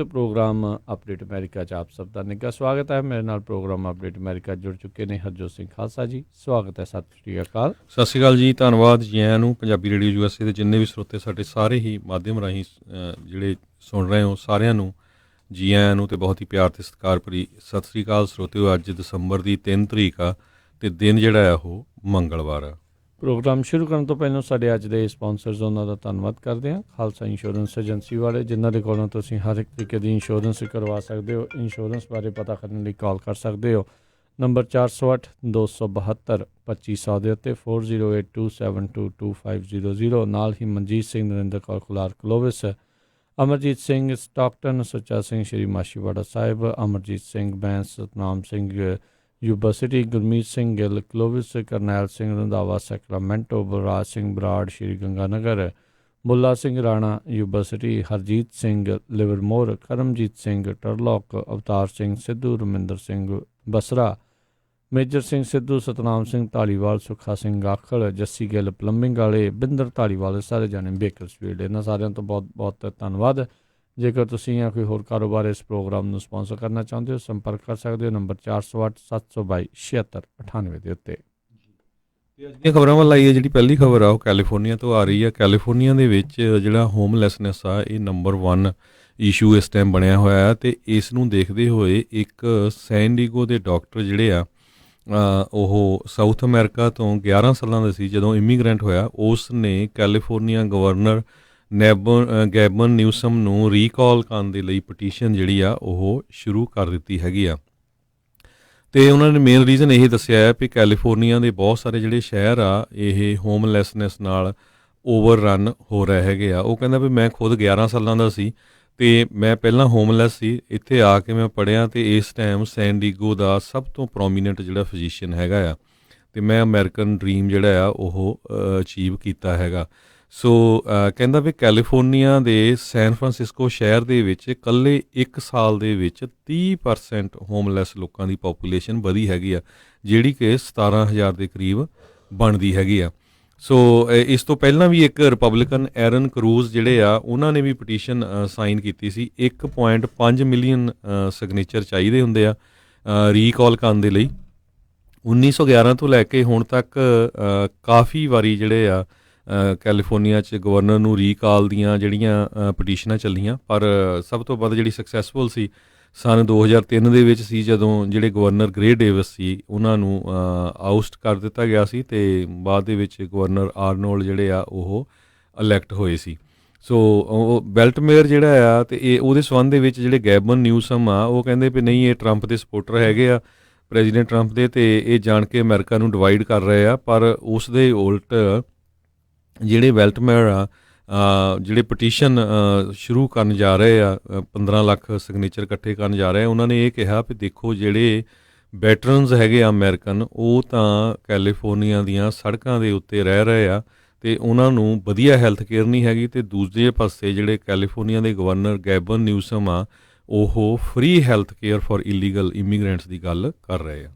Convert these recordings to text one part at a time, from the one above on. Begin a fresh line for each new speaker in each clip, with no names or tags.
Programme update America च आप सब का निੱਘਾ स्वागत है। मेरे नाल प्रोग्राम अपडेट अमेरिका जुड़ चुके ने हरजोत ਸਿੰਘ ਖਾਲਸਾ ਜੀ। स्वागत है। सत श्री अकाल।
ਸਤਿ ਸ਼੍ਰੀ ਅਕਾਲ ਜੀ, ਧੰਨਵਾਦ ਜੀ ਆਇਆਂ ਨੂੰ। ਪੰਜਾਬੀ ਰੇਡੀਓ USA ਦੇ ਜਿੰਨੇ ਵੀ ਸਰੋਤੇ ਸਾਡੇ ਸਾਰੇ ਹੀ ਮਾਧਿਅਮ ਰਾਹੀਂ ਜਿਹੜੇ ਸੁਣ ਰਹੇ ਹੋ, ਸਾਰਿਆਂ ਨੂੰ ਜੀ ਆਇਆਂ ਨੂੰ ਤੇ ਬਹੁਤ ਹੀ ਪਿਆਰ ਤੇ ਸਤਿਕਾਰ ਭਰੀ ਸਤਿ ਸ਼੍ਰੀ ਅਕਾਲ। ਸਰੋਤਿਓ, ਅੱਜ ਦਸੰਬਰ ਦੀ 3 ਤਰੀਕ ਆ ਤੇ ਦਿਨ ਜਿਹੜਾ ਆ ਉਹ ਮੰਗਲਵਾਰ ਆ।
ਪ੍ਰੋਗਰਾਮ ਸ਼ੁਰੂ ਕਰਨ ਤੋਂ ਪਹਿਲਾਂ ਸਾਡੇ ਅੱਜ ਦੇ ਸਪਾਂਸਰਸ ਉਹਨਾਂ ਦਾ ਧੰਨਵਾਦ ਕਰਦੇ ਹਾਂ। ਖਾਲਸਾ ਇੰਸ਼ੋਰੈਂਸ ਏਜੰਸੀ ਵਾਲੇ, ਜਿਨ੍ਹਾਂ ਦੇ ਕੋਲੋਂ ਤੁਸੀਂ ਹਰ ਇੱਕ ਤਰੀਕੇ ਦੀ ਇੰਸ਼ੋਰੈਂਸ ਕਰਵਾ ਸਕਦੇ ਹੋ। ਇੰਸ਼ੋਰੈਂਸ ਬਾਰੇ ਪਤਾ ਕਰਨ ਲਈ ਕਾਲ ਕਰ ਸਕਦੇ ਹੋ ਨੰਬਰ 408 272 2500 ਦੇ ਉੱਤੇ 4082722500। ਨਾਲ ਹੀ Manjit Singh, Narinder Kaur Kular Clovis, Amarjit Singh Stockton, Sucha Singh Shri Machhiwara Sahib, Amarjit Singh Bains, Satnam Singh Yuba City, Gurmeet Singh Gill Clovis, Karnail Singh Randhawa Sacramento, Balraj Singh Brar Shri Ganganagar, Mulla Singh Rana Yuba City, Harjit Singh Livermore, Karamjit Singh Turlock, Avtar Singh Sidhu, Raminder Singh Basra, Major Singh Sidhu, Satnam Singh Dhaliwal, Sukha Singh Akhal, Jassi Gill plumbing ਵਾਲੇ, ਬਿੰਦਰ ਧਾਲੀਵਾਲ, ਸਾਰੇ ਜਾਣੇ ਬੇਕਰਸਫੀਲਡ। ਇਹਨਾਂ ਸਾਰਿਆਂ ਤੋਂ ਬਹੁਤ ਬਹੁਤ ਧੰਨਵਾਦ। ਜੇਕਰ ਤੁਸੀਂ ਜਾਂ ਕੋਈ ਹੋਰ ਕਾਰੋਬਾਰ ਇਸ ਪ੍ਰੋਗਰਾਮ ਨੂੰ ਸਪਾਂਸਰ ਕਰਨਾ ਚਾਹੁੰਦੇ ਹੋ, ਸੰਪਰਕ ਕਰ ਸਕਦੇ ਹੋ ਨੰਬਰ 408 722 7698 ਦੇ ਉੱਤੇ।
ਅੱਜ ਦੀਆਂ ਖਬਰਾਂ ਵੱਲ ਆਈਏ। ਜਿਹੜੀ ਪਹਿਲੀ ਖਬਰ ਆ ਉਹ ਕੈਲੀਫੋਰਨੀਆ ਤੋਂ ਆ ਰਹੀ ਆ। ਕੈਲੀਫੋਰਨੀਆ ਦੇ ਵਿੱਚ ਜਿਹੜਾ ਹੋਮਲੈਸਨੈਸ ਆ ਇਹ ਨੰਬਰ 1 ਇਸ਼ੂ ਇਸ ਟਾਈਮ ਬਣਿਆ ਹੋਇਆ ਹੈ ਤੇ ਇਸ ਨੂੰ ਦੇਖਦੇ ਹੋਏ ਇੱਕ ਸੈਨ ਡੀਗੋ ਦੇ ਡਾਕਟਰ ਜਿਹੜੇ ਆ ਉਹ ਸਾਊਥ ਅਮਰੀਕਾ ਤੋਂ 11 ਸਾਲਾਂ ਦਾ ਸੀ ਜਦੋਂ ਇਮੀਗਰੈਂਟ ਹੋਇਆ। ਉਸ ਨੇ ਕੈਲੀਫੋਰਨੀਆ ਗਵਰਨਰ ਗੈਬਨ ਨਿਊਸਮ ਨੂੰ ਰੀਕਾਲ ਕਰਨ ਦੇ ਲਈ ਪਟੀਸ਼ਨ ਜਿਹੜੀ ਆ ਉਹ ਸ਼ੁਰੂ ਕਰ ਦਿੱਤੀ ਹੈਗੀ ਆ। ਅਤੇ ਉਹਨਾਂ ਨੇ ਮੇਨ ਰੀਜ਼ਨ ਇਹ ਦੱਸਿਆ ਹੈ ਵੀ ਕੈਲੀਫੋਰਨੀਆ ਦੇ ਬਹੁਤ ਸਾਰੇ ਜਿਹੜੇ ਸ਼ਹਿਰ ਆ ਇਹ ਹੋਮਲੈਸਨੈਸ ਨਾਲ ਓਵਰ ਰਨ ਹੋ ਰਹੇ ਹੈਗੇ ਆ। ਉਹ ਕਹਿੰਦਾ ਵੀ ਮੈਂ ਖੁਦ 11 ਸਾਲਾਂ ਦਾ ਸੀ ਅਤੇ ਮੈਂ ਪਹਿਲਾਂ ਹੋਮਲੈਸ ਸੀ। ਇੱਥੇ ਆ ਕੇ ਮੈਂ ਪੜ੍ਹਿਆ ਅਤੇ ਇਸ ਟਾਈਮ ਸੈਨ ਡੀਗੋ ਦਾ ਸਭ ਤੋਂ ਪ੍ਰੋਮੀਨੈਂਟ ਜਿਹੜਾ ਫਿਜ਼ੀਸ਼ੀਅਨ ਹੈਗਾ ਆ ਅਤੇ ਮੈਂ ਅਮਰੀਕਨ ਡਰੀਮ ਜਿਹੜਾ ਆ ਉਹ ਅਚੀਵ ਕੀਤਾ ਹੈਗਾ। ਸੋ ਕਹਿੰਦਾ ਵੀ ਕੈਲੀਫੋਰਨੀਆ ਦੇ ਸੈਨ ਫਰਾਂਸਿਸਕੋ ਸ਼ਹਿਰ ਦੇ ਵਿੱਚ ਇਕੱਲੇ 1 ਸਾਲ ਦੇ ਵਿੱਚ 30% ਹੋਮਲੈਸ ਲੋਕਾਂ ਦੀ ਪਾਪੂਲੇਸ਼ਨ ਵਧੀ ਹੈਗੀ ਆ, ਜਿਹੜੀ ਕਿ 17,000 ਦੇ ਕਰੀਬ ਬਣਦੀ ਹੈਗੀ ਆ। ਸੋ ਇਸ ਤੋਂ ਪਹਿਲਾਂ ਵੀ ਇੱਕ ਰਿਪਬਲਿਕਨ ਐਰਨ ਕਰੂਜ਼ ਜਿਹੜੇ ਆ ਉਹਨਾਂ ਨੇ ਵੀ ਪਟੀਸ਼ਨ ਸਾਈਨ ਕੀਤੀ ਸੀ। 1.5 ਮਿਲੀਅਨ ਸਿਗਨੇਚਰ ਚਾਹੀਦੇ ਹੁੰਦੇ ਆ ਰੀਕਾਲ ਕਰਨ ਦੇ ਲਈ। 1911 ਤੋਂ ਲੈ ਕੇ ਹੁਣ ਤੱਕ ਕਾਫੀ ਵਾਰੀ ਜਿਹੜੇ ਆ ਕੈਲੀਫੋਰਨੀਆ 'ਚ ਗਵਰਨਰ ਨੂੰ ਰੀਕਾਲ ਦੀਆਂ ਜਿਹੜੀਆਂ ਪਟੀਸ਼ਨਾਂ ਚੱਲੀਆਂ, ਪਰ ਸਭ ਤੋਂ ਵੱਧ ਜਿਹੜੀ ਸਕਸੈਸਫੁਲ ਸੀ ਸੰਨ 2003 ਦੇ ਵਿੱਚ ਸੀ, ਜਦੋਂ ਜਿਹੜੇ ਗਵਰਨਰ ਗ੍ਰੇ ਡੇਵਿਸ ਸੀ ਉਹਨਾਂ ਨੂੰ ਆਊਸਟ ਕਰ ਦਿੱਤਾ ਗਿਆ ਸੀ ਅਤੇ ਬਾਅਦ ਦੇ ਵਿੱਚ ਗਵਰਨਰ ਆਰਨੋਲਡ ਜਿਹੜੇ ਆ ਉਹ ਇਲੈਕਟ ਹੋਏ ਸੀ। ਸੋ ਉਹ ਬੈਲਟਮੇਅਰ ਜਿਹੜਾ ਆ ਅਤੇ ਇਹ ਉਹਦੇ ਸੰਬੰਧ ਦੇ ਵਿੱਚ ਜਿਹੜੇ ਗੈਬਨ ਨਿਊਸਮ ਆ ਉਹ ਕਹਿੰਦੇ ਵੀ ਨਹੀਂ, ਇਹ ਟਰੰਪ ਦੇ ਸਪੋਰਟਰ ਹੈਗੇ ਆ, ਪ੍ਰੈਜ਼ੀਡੈਂਟ ਟਰੰਪ ਦੇ, ਅਤੇ ਇਹ ਜਾਣ ਕੇ ਅਮਰੀਕਾ ਨੂੰ ਡਿਵਾਈਡ ਕਰ ਰਹੇ ਆ। ਪਰ ਉਸ ਦੇ ਉਲਟ ਜਿਹੜੇ ਬੈਲਟਮੇਅਰ ਆ ਜਿਹੜੇ ਪਟੀਸ਼ਨ ਸ਼ੁਰੂ ਕਰਨ ਜਾ ਰਹੇ ਆ, 15 ਲੱਖ ਸਿਗਨੇਚਰ ਇਕੱਠੇ ਕਰਨ ਜਾ ਰਹੇ ਆ, ਉਹਨਾਂ ਨੇ ਇਹ ਕਿਹਾ ਵੀ ਦੇਖੋ ਜਿਹੜੇ ਵੈਟਰਨਸ ਹੈਗੇ ਆ ਅਮਰੀਕਨ, ਉਹ ਤਾਂ ਕੈਲੀਫੋਰਨੀਆ ਦੀਆਂ ਸੜਕਾਂ ਦੇ ਉੱਤੇ ਰਹਿ ਰਹੇ ਆ ਅਤੇ ਉਹਨਾਂ ਨੂੰ ਵਧੀਆ ਹੈਲਥ ਕੇਅਰ ਨਹੀਂ ਹੈਗੀ, ਅਤੇ ਦੂਜੇ ਪਾਸੇ ਜਿਹੜੇ ਕੈਲੀਫੋਰਨੀਆ ਦੇ ਗਵਰਨਰ ਗੈਬਨ ਨਿਊਸਮ ਆ ਉਹ free health care for illegal immigrants ਦੀ ਗੱਲ ਕਰ ਰਹੇ ਆ।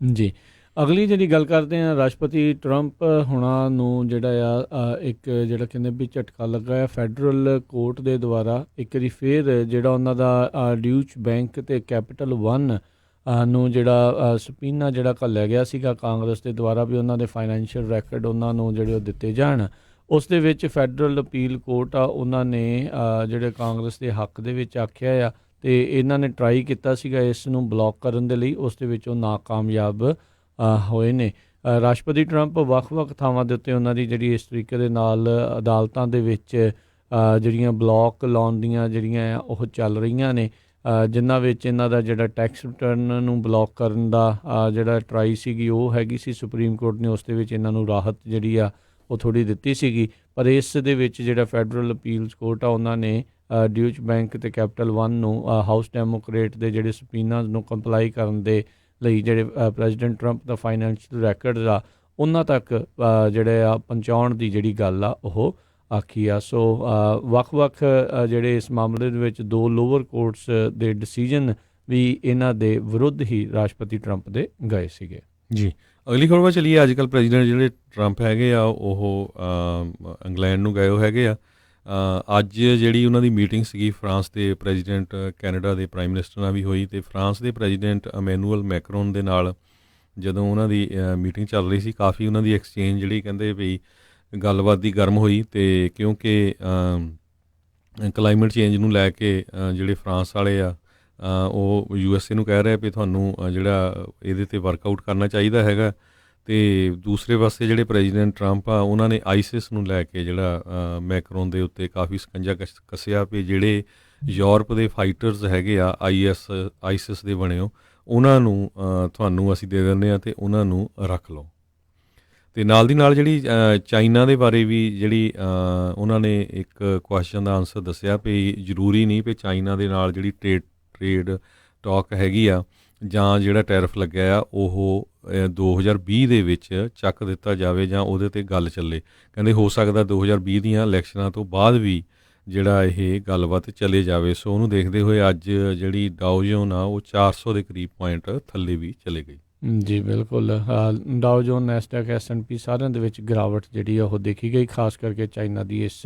ਜੀ, ਅਗਲੀ ਜਿਹੜੀ ਗੱਲ ਕਰਦੇ ਹਾਂ, ਰਾਸ਼ਟਰਪਤੀ ਟਰੰਪ ਹੁਣਾਂ ਨੂੰ ਜਿਹੜਾ ਆ ਇੱਕ ਜਿਹੜਾ ਕਹਿੰਦੇ ਵੀ ਝਟਕਾ ਲੱਗਾ ਹੈ ਫੈਡਰਲ ਕੋਰਟ ਦੇ ਦੁਆਰਾ। ਇੱਕ ਵਾਰੀ ਫਿਰ ਜਿਹੜਾ ਉਹਨਾਂ ਦਾ ਡਿਊਚ ਬੈਂਕ ਅਤੇ ਕੈਪੀਟਲ ਵਨ ਨੂੰ ਜਿਹੜਾ ਸਪੀਨਾ ਜਿਹੜਾ ਘੱਲਿਆ ਗਿਆ ਸੀਗਾ ਕਾਂਗਰਸ ਦੇ ਦੁਆਰਾ ਵੀ ਉਹਨਾਂ ਦੇ ਫਾਈਨੈਂਸ਼ੀਅਲ ਰੈਕਡ ਉਹਨਾਂ ਨੂੰ ਜਿਹੜੇ ਉਹ ਦਿੱਤੇ ਜਾਣ, ਉਸ ਦੇ ਵਿੱਚ ਫੈਡਰਲ ਅਪੀਲ ਕੋਰਟ ਆ ਉਹਨਾਂ ਨੇ ਜਿਹੜੇ ਕਾਂਗਰਸ ਦੇ ਹੱਕ ਦੇ ਵਿੱਚ ਆਖਿਆ ਆ ਅਤੇ ਇਹਨਾਂ ਨੇ ਟਰਾਈ ਕੀਤਾ ਸੀਗਾ ਇਸ ਨੂੰ ਬਲੋਕ ਕਰਨ ਦੇ ਲਈ, ਉਸ ਦੇ ਵਿੱਚ ਉਹ ਨਾਕਾਮਯਾਬ ਹੋਏ ਨੇ। ਰਾਸ਼ਟਰਪਤੀ ਟਰੰਪ ਵੱਖ-ਵੱਖ ਥਾਵਾਂ ਦੇ ਉੱਤੇ ਉਹਨਾਂ ਦੀ ਜਿਹੜੀ ਇਸ ਤਰੀਕੇ ਦੇ ਨਾਲ ਅਦਾਲਤਾਂ ਦੇ ਵਿੱਚ ਜਿਹੜੀਆਂ ਬਲੋਕ ਲਾਉਣ ਦੀਆਂ ਜਿਹੜੀਆਂ ਉਹ ਚੱਲ ਰਹੀਆਂ ਨੇ, ਜਿਨ੍ਹਾਂ ਵਿੱਚ ਇਹਨਾਂ ਦਾ ਜਿਹੜਾ ਟੈਕਸ ਰਿਟਰਨ ਨੂੰ ਬਲੋਕ ਕਰਨ ਦਾ ਜਿਹੜਾ ਟਰਾਈ ਸੀਗੀ ਉਹ ਹੈਗੀ ਸੀ। ਸੁਪਰੀਮ ਕੋਰਟ ਨੇ ਉਸ ਦੇ ਵਿੱਚ ਇਹਨਾਂ ਨੂੰ ਰਾਹਤ ਜਿਹੜੀ ਆ ਉਹ ਥੋੜ੍ਹੀ ਦਿੱਤੀ ਸੀਗੀ, ਪਰ ਇਸ ਦੇ ਵਿੱਚ ਜਿਹੜਾ ਫੈਡਰਲ ਅਪੀਲਸ ਕੋਰਟ ਆ ਉਹਨਾਂ ਨੇ ਡਿਊਚ ਬੈਂਕ ਅਤੇ ਕੈਪੀਟਲ ਵਨ ਨੂੰ ਹਾਊਸ ਡੈਮੋਕਰੇਟ ਦੇ ਜਿਹੜੇ ਸਪੀਨਾਜ਼ ਨੂੰ ਕੰਪਲਾਈ ਕਰਨ ਦੇ ਲਈ ਜਿਹੜੇ ਪ੍ਰੈਜ਼ੀਡੈਂਟ ਟਰੰਪ ਦਾ ਫਾਈਨੈਂਸ਼ੀਅਲ ਰੈਕਰਡਸ ਆ ਉਹਨਾਂ ਤੱਕ ਜਿਹੜੇ ਆ ਪਹੁੰਚਾਉਣ ਦੀ ਜਿਹੜੀ ਗੱਲ ਆ ਉਹ ਆਖੀ ਆ। ਸੋ ਵੱਖ-ਵੱਖ ਜਿਹੜੇ ਇਸ ਮਾਮਲੇ ਦੇ ਵਿੱਚ 2 ਲੋਅਰ ਕੋਰਟਸ ਦੇ ਡਿਸੀਜਨ ਵੀ ਇਹਨਾਂ ਦੇ ਵਿਰੁੱਧ ਹੀ ਰਾਸ਼ਟਰਪਤੀ ਟਰੰਪ ਦੇ ਗਏ ਸੀਗੇ।
ਜੀ, ਅਗਲੀ ਖਬਰ ਚੱਲੀਏ। ਅੱਜ ਕੱਲ੍ਹ ਪ੍ਰੈਜ਼ੀਡੈਂਟ ਜਿਹੜੇ ਟਰੰਪ ਹੈਗੇ ਆ ਉਹ ਇੰਗਲੈਂਡ ਨੂੰ ਗਏ ਹੋ ਹੈਗੇ ਆ ਅੱਜ ਜਿਹੜੀ ਉਹਨਾਂ ਦੀ ਮੀਟਿੰਗ ਸੀਗੀ ਫਰਾਂਸ ਦੇ ਪ੍ਰੈਜ਼ੀਡੈਂਟ, ਕੈਨੇਡਾ ਦੇ ਪ੍ਰਾਈਮ ਮਿਨਿਸਟਰ ਨਾਲ ਵੀ ਹੋਈ, ਅਤੇ ਫਰਾਂਸ ਦੇ ਪ੍ਰੈਜ਼ੀਡੈਂਟ ਇਮੈਨੂਅਲ ਮੈਕਰੋਨ ਦੇ ਨਾਲ ਜਦੋਂ ਉਹਨਾਂ ਦੀ ਮੀਟਿੰਗ ਚੱਲ ਰਹੀ ਸੀ, ਕਾਫੀ ਉਹਨਾਂ ਦੀ ਐਕਸਚੇਂਜ ਜਿਹੜੀ ਕਹਿੰਦੇ ਵੀ ਗੱਲਬਾਤ ਦੀ ਗਰਮ ਹੋਈ। ਅਤੇ ਕਿਉਂਕਿ ਕਲਾਈਮੇਟ ਚੇਂਜ ਨੂੰ ਲੈ ਕੇ ਜਿਹੜੇ ਫਰਾਂਸ ਵਾਲੇ ਆ ਉਹ USA ਨੂੰ ਕਹਿ ਰਹੇ ਵੀ ਤੁਹਾਨੂੰ ਜਿਹੜਾ ਇਹਦੇ 'ਤੇ ਵਰਕਆਊਟ ਕਰਨਾ ਚਾਹੀਦਾ ਹੈਗਾ। ਅਤੇ ਦੂਸਰੇ ਪਾਸੇ ਜਿਹੜੇ ਪ੍ਰੈਜ਼ੀਡੈਂਟ ਟਰੰਪ ਆ ਉਹਨਾਂ ਨੇ ਆਈਸਿਸ ਨੂੰ ਲੈ ਕੇ ਜਿਹੜਾ ਮੈਕਰੋਨ ਦੇ ਉੱਤੇ ਕਾਫੀ ਸਕੰਜਾ ਕੱਸਿਆ ਵੀ ਜਿਹੜੇ ਯੂਰਪ ਦੇ ਫਾਈਟਰਸ ਹੈਗੇ ਆ ਆਈਸਿਸ ਦੇ ਬਣਿਓ, ਉਹਨਾਂ ਨੂੰ ਤੁਹਾਨੂੰ ਅਸੀਂ ਦੇ ਦਿੰਦੇ ਹਾਂ ਅਤੇ ਉਹਨਾਂ ਨੂੰ ਰੱਖ ਲਓ। ਅਤੇ ਨਾਲ ਦੀ ਨਾਲ ਜਿਹੜੀ ਚਾਈਨਾ ਦੇ ਬਾਰੇ ਵੀ ਜਿਹੜੀ ਉਹਨਾਂ ਨੇ ਇੱਕ ਕੁਐਸਚਨ ਦਾ ਆਨਸਰ ਦੱਸਿਆ ਵੀ ਜ਼ਰੂਰੀ ਨਹੀਂ ਵੀ ਚਾਈਨਾ ਦੇ ਨਾਲ ਜਿਹੜੀ ਟਰੇਡ ਟਾਕ ਹੈਗੀ ਆ ਜਾਂ ਜਿਹੜਾ ਟੈਰਿਫ ਲੱਗਿਆ ਆ ਉਹ 2020 ਦੇ ਵਿੱਚ ਚੱਕ ਦਿੱਤਾ ਜਾਵੇ ਜਾਂ ਉਹਦੇ 'ਤੇ ਗੱਲ ਚੱਲੇ। ਕਹਿੰਦੇ ਹੋ ਸਕਦਾ 2020 ਦੀਆਂ ਇਲੈਕਸ਼ਨਾਂ ਤੋਂ ਬਾਅਦ ਵੀ ਜਿਹੜਾ ਇਹ ਗੱਲਬਾਤ ਚਲੇ ਜਾਵੇ। ਸੋ ਉਹਨੂੰ ਦੇਖਦੇ ਹੋਏ ਅੱਜ ਜਿਹੜੀ ਡਾਓ ਜੋਨ ਆ ਉਹ 400 ਦੇ ਕਰੀਬ ਪੁਆਇੰਟ ਥੱਲੇ ਵੀ ਚਲੇ ਗਈ।
ਜੀ ਬਿਲਕੁਲ, ਡਾਓ ਜੋਨ, ਨੈਸਡੈਕ, S&P ਸਾਰਿਆਂ ਦੇ ਵਿੱਚ ਗਿਰਾਵਟ ਜਿਹੜੀ ਆ ਉਹ ਦੇਖੀ ਗਈ, ਖਾਸ ਕਰਕੇ ਚਾਈਨਾ ਦੀ ਇਸ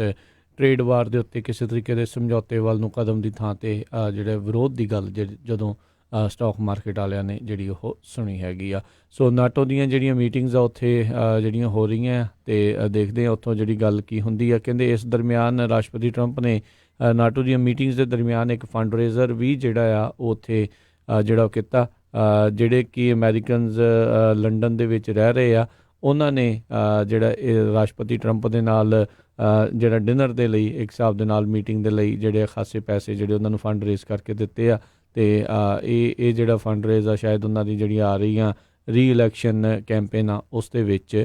ਟਰੇਡ ਵਾਰ ਦੇ ਉੱਤੇ ਕਿਸੇ ਤਰੀਕੇ ਦੇ ਸਮਝੌਤੇ ਵੱਲ ਨੂੰ ਕਦਮ ਦੀ ਥਾਂ 'ਤੇ ਜਿਹੜੇ ਵਿਰੋਧ ਦੀ ਗੱਲ ਜਦੋਂ ਸਟਾਕ ਮਾਰਕੀਟ ਵਾਲਿਆਂ ਨੇ ਜਿਹੜੀ ਉਹ ਸੁਣੀ ਹੈਗੀ ਆ। ਸੋ ਨਾਟੋ ਦੀਆਂ ਜਿਹੜੀਆਂ ਮੀਟਿੰਗਸ ਆ ਉੱਥੇ ਜਿਹੜੀਆਂ ਹੋ ਰਹੀਆਂ, ਅਤੇ ਦੇਖਦੇ ਹਾਂ ਉੱਥੋਂ ਜਿਹੜੀ ਗੱਲ ਕੀ ਹੁੰਦੀ ਆ। ਕਹਿੰਦੇ ਇਸ ਦਰਮਿਆਨ ਰਾਸ਼ਟਰਪਤੀ ਟਰੰਪ ਨੇ ਨਾਟੋ ਦੀਆਂ ਮੀਟਿੰਗਸ ਦੇ ਦਰਮਿਆਨ ਇੱਕ ਫੰਡ ਰੇਜ਼ਰ ਵੀ ਜਿਹੜਾ ਆ ਉਹ ਉੱਥੇ ਜਿਹੜਾ ਉਹ ਕੀਤਾ। ਜਿਹੜੇ ਕਿ ਅਮੈਰੀਕਨਜ਼ ਲੰਡਨ ਦੇ ਵਿੱਚ ਰਹਿ ਰਹੇ ਆ, ਉਹਨਾਂ ਨੇ ਜਿਹੜਾ ਇਹ ਰਾਸ਼ਟਰਪਤੀ ਟਰੰਪ ਦੇ ਨਾਲ ਜਿਹੜਾ ਡਿਨਰ ਦੇ ਲਈ ਇੱਕ ਹਿਸਾਬ ਦੇ ਨਾਲ ਮੀਟਿੰਗ ਦੇ ਲਈ ਜਿਹੜੇ ਖਾਸੇ ਪੈਸੇ ਜਿਹੜੇ ਉਹਨਾਂ ਨੂੰ ਫੰਡ ਰੇਜ਼ ਕਰਕੇ ਦਿੱਤੇ ਆ। ਅਤੇ ਇਹ ਜਿਹੜਾ ਫੰਡ ਰੇਜ਼ ਆ ਸ਼ਾਇਦ ਉਹਨਾਂ ਦੀ ਜਿਹੜੀ ਆ ਰਹੀਆਂ ਰੀ ਇਲੈਕਸ਼ਨ ਕੈਂਪੇਨ ਆ ਉਸ ਦੇ ਵਿੱਚ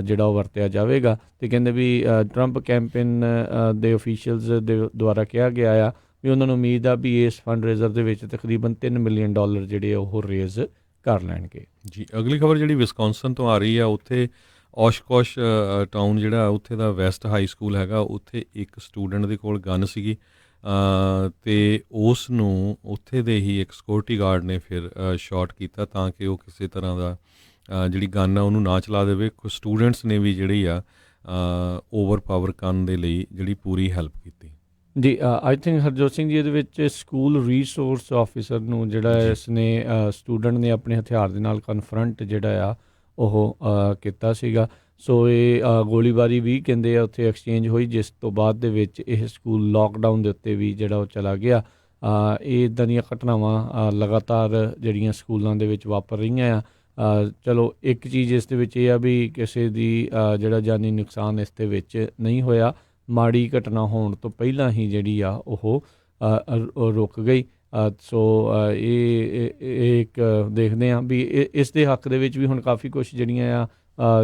ਜਿਹੜਾ ਉਹ ਵਰਤਿਆ ਜਾਵੇਗਾ। ਅਤੇ ਕਹਿੰਦੇ ਵੀ ਟਰੰਪ ਕੈਂਪੇਨ ਦੇ ਅਫੀਸ਼ੀਅਲਸ ਦੇ ਦੁਆਰਾ ਕਿਹਾ ਗਿਆ ਆ ਵੀ ਉਹਨਾਂ ਨੂੰ ਉਮੀਦ ਆ ਵੀ ਇਸ ਫੰਡ ਰੇਜ਼ਰ ਦੇ ਵਿੱਚ ਤਕਰੀਬਨ $3 ਮਿਲੀਅਨ ਜਿਹੜੇ ਉਹ ਰੇਜ਼ ਕਰ ਲੈਣਗੇ।
ਜੀ ਅਗਲੀ ਖਬਰ ਜਿਹੜੀ ਵਿਸਕੌਨਸਨ ਤੋਂ ਆ ਰਹੀ ਆ, ਉੱਥੇ ਔਸ਼ਕੋਸ਼ ਟਾਊਨ ਜਿਹੜਾ ਉੱਥੇ ਦਾ ਵੈਸਟ ਹਾਈ ਸਕੂਲ ਹੈਗਾ, ਉੱਥੇ ਇੱਕ ਸਟੂਡੈਂਟ ਦੇ ਕੋਲ ਗਨ ਸੀਗੀ ਅਤੇ ਉਸ ਨੂੰ ਉੱਥੇ ਦੇ ਹੀ ਇੱਕ ਸਿਕਿਉਰਿਟੀ ਗਾਰਡ ਨੇ ਫਿਰ ਸ਼ਾਟ ਕੀਤਾ ਤਾਂ ਕਿ ਉਹ ਕਿਸੇ ਤਰ੍ਹਾਂ ਦਾ ਜਿਹੜੀ ਗਨ ਆ ਉਹਨੂੰ ਨਾ ਚਲਾ ਦੇਵੇ। ਕੁਝ ਸਟੂਡੈਂਟਸ ਨੇ ਵੀ ਜਿਹੜੀ ਆ ਓਵਰਪਾਵਰ ਕਰਨ ਦੇ ਲਈ ਜਿਹੜੀ ਪੂਰੀ ਹੈਲਪ ਕੀਤੀ।
ਜੀ ਆਈ ਥਿੰਕ ਹਰਜੋਤ ਸਿੰਘ ਜੀ ਇਹਦੇ ਵਿੱਚ ਸਕੂਲ ਰੀਸੋਰਸ ਆਫਿਸਰ ਨੂੰ ਜਿਹੜਾ ਇਸ ਨੇ ਸਟੂਡੈਂਟ ਨੇ ਆਪਣੇ ਹਥਿਆਰ ਦੇ ਨਾਲ ਕਨਫਰੰਟ ਜਿਹੜਾ ਆ ਉਹ ਕੀਤਾ ਸੀਗਾ। ਸੋ ਇਹ ਗੋਲੀਬਾਰੀ ਵੀ ਕਹਿੰਦੇ ਆ ਉੱਥੇ ਐਕਸਚੇਂਜ ਹੋਈ, ਜਿਸ ਤੋਂ ਬਾਅਦ ਦੇ ਵਿੱਚ ਇਹ ਸਕੂਲ ਲੋਕਡਾਊਨ ਦੇ ਉੱਤੇ ਵੀ ਜਿਹੜਾ ਉਹ ਚਲਾ ਗਿਆ। ਇਹ ਇੱਦਾਂ ਦੀਆਂ ਘਟਨਾਵਾਂ ਲਗਾਤਾਰ ਜਿਹੜੀਆਂ ਸਕੂਲਾਂ ਦੇ ਵਿੱਚ ਵਾਪਰ ਰਹੀਆਂ ਆ। ਚਲੋ ਇੱਕ ਚੀਜ਼ ਇਸ ਦੇ ਵਿੱਚ ਇਹ ਆ ਵੀ ਕਿਸੇ ਦੀ ਜਿਹੜਾ ਜਾਨੀ ਨੁਕਸਾਨ ਇਸ ਦੇ ਵਿੱਚ ਨਹੀਂ ਹੋਇਆ, ਮਾੜੀ ਘਟਨਾ ਹੋਣ ਤੋਂ ਪਹਿਲਾਂ ਹੀ ਜਿਹੜੀ ਆ ਉਹ ਰੁਕ ਗਈ। ਸੋ ਇਹ ਇੱਕ ਦੇਖਦੇ ਹਾਂ ਵੀ ਇਸ ਦੇ ਹੱਕ ਦੇ ਵਿੱਚ ਵੀ ਹੁਣ ਕਾਫੀ ਕੁਛ ਜਿਹੜੀਆਂ ਆ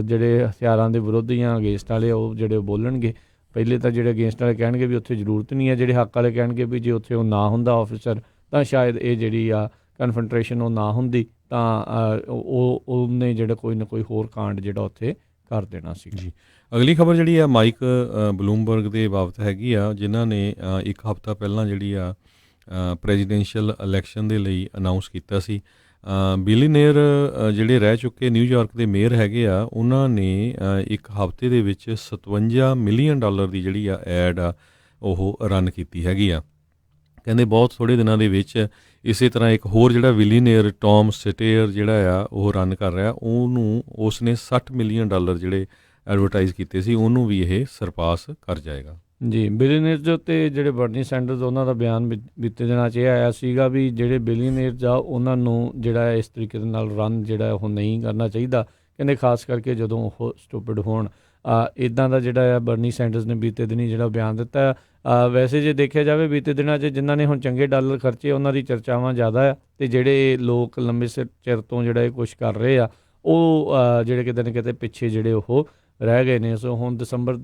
ਜਿਹੜੇ ਹਥਿਆਰਾਂ ਦੇ ਵਿਰੁੱਧ ਜਾਂ ਅਗੇਂਸਟ ਵਾਲੇ ਉਹ ਜਿਹੜੇ ਬੋਲਣਗੇ। ਪਹਿਲੇ ਤਾਂ ਜਿਹੜੇ ਅਗੇਂਸਟ ਵਾਲੇ ਕਹਿਣਗੇ ਵੀ ਉੱਥੇ ਜ਼ਰੂਰਤ ਨਹੀਂ ਹੈ, ਜਿਹੜੇ ਹੱਕ ਵਾਲੇ ਕਹਿਣਗੇ ਵੀ ਜੇ ਉੱਥੇ ਉਹ ਨਾ ਹੁੰਦਾ ਆਫਿਸਰ ਤਾਂ ਸ਼ਾਇਦ ਇਹ ਜਿਹੜੀ ਆ ਕਨਫਰੰਟਰੇਸ਼ਨ ਉਹ ਨਾ ਹੁੰਦੀ, ਤਾਂ ਉਹਨੇ ਜਿਹੜਾ ਕੋਈ ਨਾ ਕੋਈ ਹੋਰ ਕਾਂਡ ਜਿਹੜਾ ਉੱਥੇ ਕਰ ਦੇਣਾ ਸੀ।
ਜੀ ਅਗਲੀ ਖਬਰ ਜਿਹੜੀ ਆ ਮਾਈਕ ਬਲੂਮਬਰਗ ਦੇ ਬਾਬਤ ਹੈਗੀ ਆ, ਜਿਨ੍ਹਾਂ ਨੇ ਇੱਕ ਹਫ਼ਤਾ ਪਹਿਲਾਂ ਜਿਹੜੀ ਆ ਪ੍ਰੈਜ਼ੀਡੈਂਸ਼ੀਅਲ ਇਲੈਕਸ਼ਨ ਦੇ ਲਈ ਅਨਾਊਂਸ ਕੀਤਾ ਸੀ। ਬਿਲੀਨੀਅਰ ਜਿਹੜੇ ਰਹਿ ਚੁੱਕੇ ਨਿਊਯਾਰਕ ਦੇ ਮੇਅਰ ਹੈਗੇ ਆ, ਉਹਨਾਂ ਨੇ ਇੱਕ ਹਫ਼ਤੇ ਦੇ ਵਿੱਚ $57 ਮਿਲੀਅਨ ਦੀ ਜਿਹੜੀ ਆ ਐਡ ਆ ਉਹ ਰਨ ਕੀਤੀ ਹੈਗੀ ਆ। ਕਹਿੰਦੇ ਬਹੁਤ ਥੋੜ੍ਹੇ ਦਿਨਾਂ ਦੇ ਵਿੱਚ ਇਸੇ ਤਰ੍ਹਾਂ ਇੱਕ ਹੋਰ ਜਿਹੜਾ ਬਿਲੀਨੀਅਰ ਟੌਮ ਸਟੇਅਰ ਜਿਹੜਾ ਆ ਉਹ ਰਨ ਕਰ ਰਿਹਾ, ਉਸ ਨੇ $60 ਮਿਲੀਅਨ ਜਿਹੜੇ ਐਡਵਰਟਾਈਜ਼ ਕੀਤੇ ਸੀ, ਉਹਨੂੰ ਵੀ ਇਹ ਸਰਪਾਸ ਕਰ ਜਾਏਗਾ।
ਜੀ ਬਿਲੀਨੀਅਰਸ ਦੇ ਉੱਤੇ ਜਿਹੜੇ ਬਰਨੀ ਸੈਂਡਰਸ ਉਹਨਾਂ ਦਾ ਬਿਆਨ ਬੀਤੇ ਦਿਨਾਂ 'ਚ ਇਹ ਆਇਆ ਸੀਗਾ ਵੀ ਜਿਹੜੇ ਬਿਲੀਨੀਅਰਸ ਆ ਉਹਨਾਂ ਨੂੰ ਜਿਹੜਾ ਇਸ ਤਰੀਕੇ ਦੇ ਨਾਲ ਰਨ ਜਿਹੜਾ ਉਹ ਨਹੀਂ ਕਰਨਾ ਚਾਹੀਦਾ। ਕਹਿੰਦੇ ਖਾਸ ਕਰਕੇ ਜਦੋਂ ਉਹ ਸਟੂਪਿਡ ਹੋਣ। ਇੱਦਾਂ ਦਾ ਜਿਹੜਾ ਆ ਬਰਨੀ ਸੈਂਡਰਸ ਨੇ ਬੀਤੇ ਦਿਨੀ ਜਿਹੜਾ ਬਿਆਨ ਦਿੱਤਾ। ਵੈਸੇ ਜੇ ਦੇਖਿਆ ਜਾਵੇ ਬੀਤੇ ਦਿਨਾਂ 'ਚ ਜਿਨ੍ਹਾਂ ਨੇ ਹੁਣ ਚੰਗੇ ਡਾਲਰ ਖਰਚੇ ਉਹਨਾਂ ਦੀ ਚਰਚਾਵਾਂ ਜ਼ਿਆਦਾ ਆ, ਅਤੇ ਜਿਹੜੇ ਲੋਕ ਲੰਬੇ ਚਿਰ ਤੋਂ ਜਿਹੜਾ ਇਹ ਕੁਛ ਕਰ ਰਹੇ ਆ ਉਹ ਜਿਹੜੇ ਕਿਤੇ ਨਾ ਕਿਤੇ ਪਿੱਛੇ ਜਿਹੜੇ ਉਹ ਰਹਿ ਗਏ ਨੇ। ਸੋ ਹੁਣ ਦਸੰਬਰ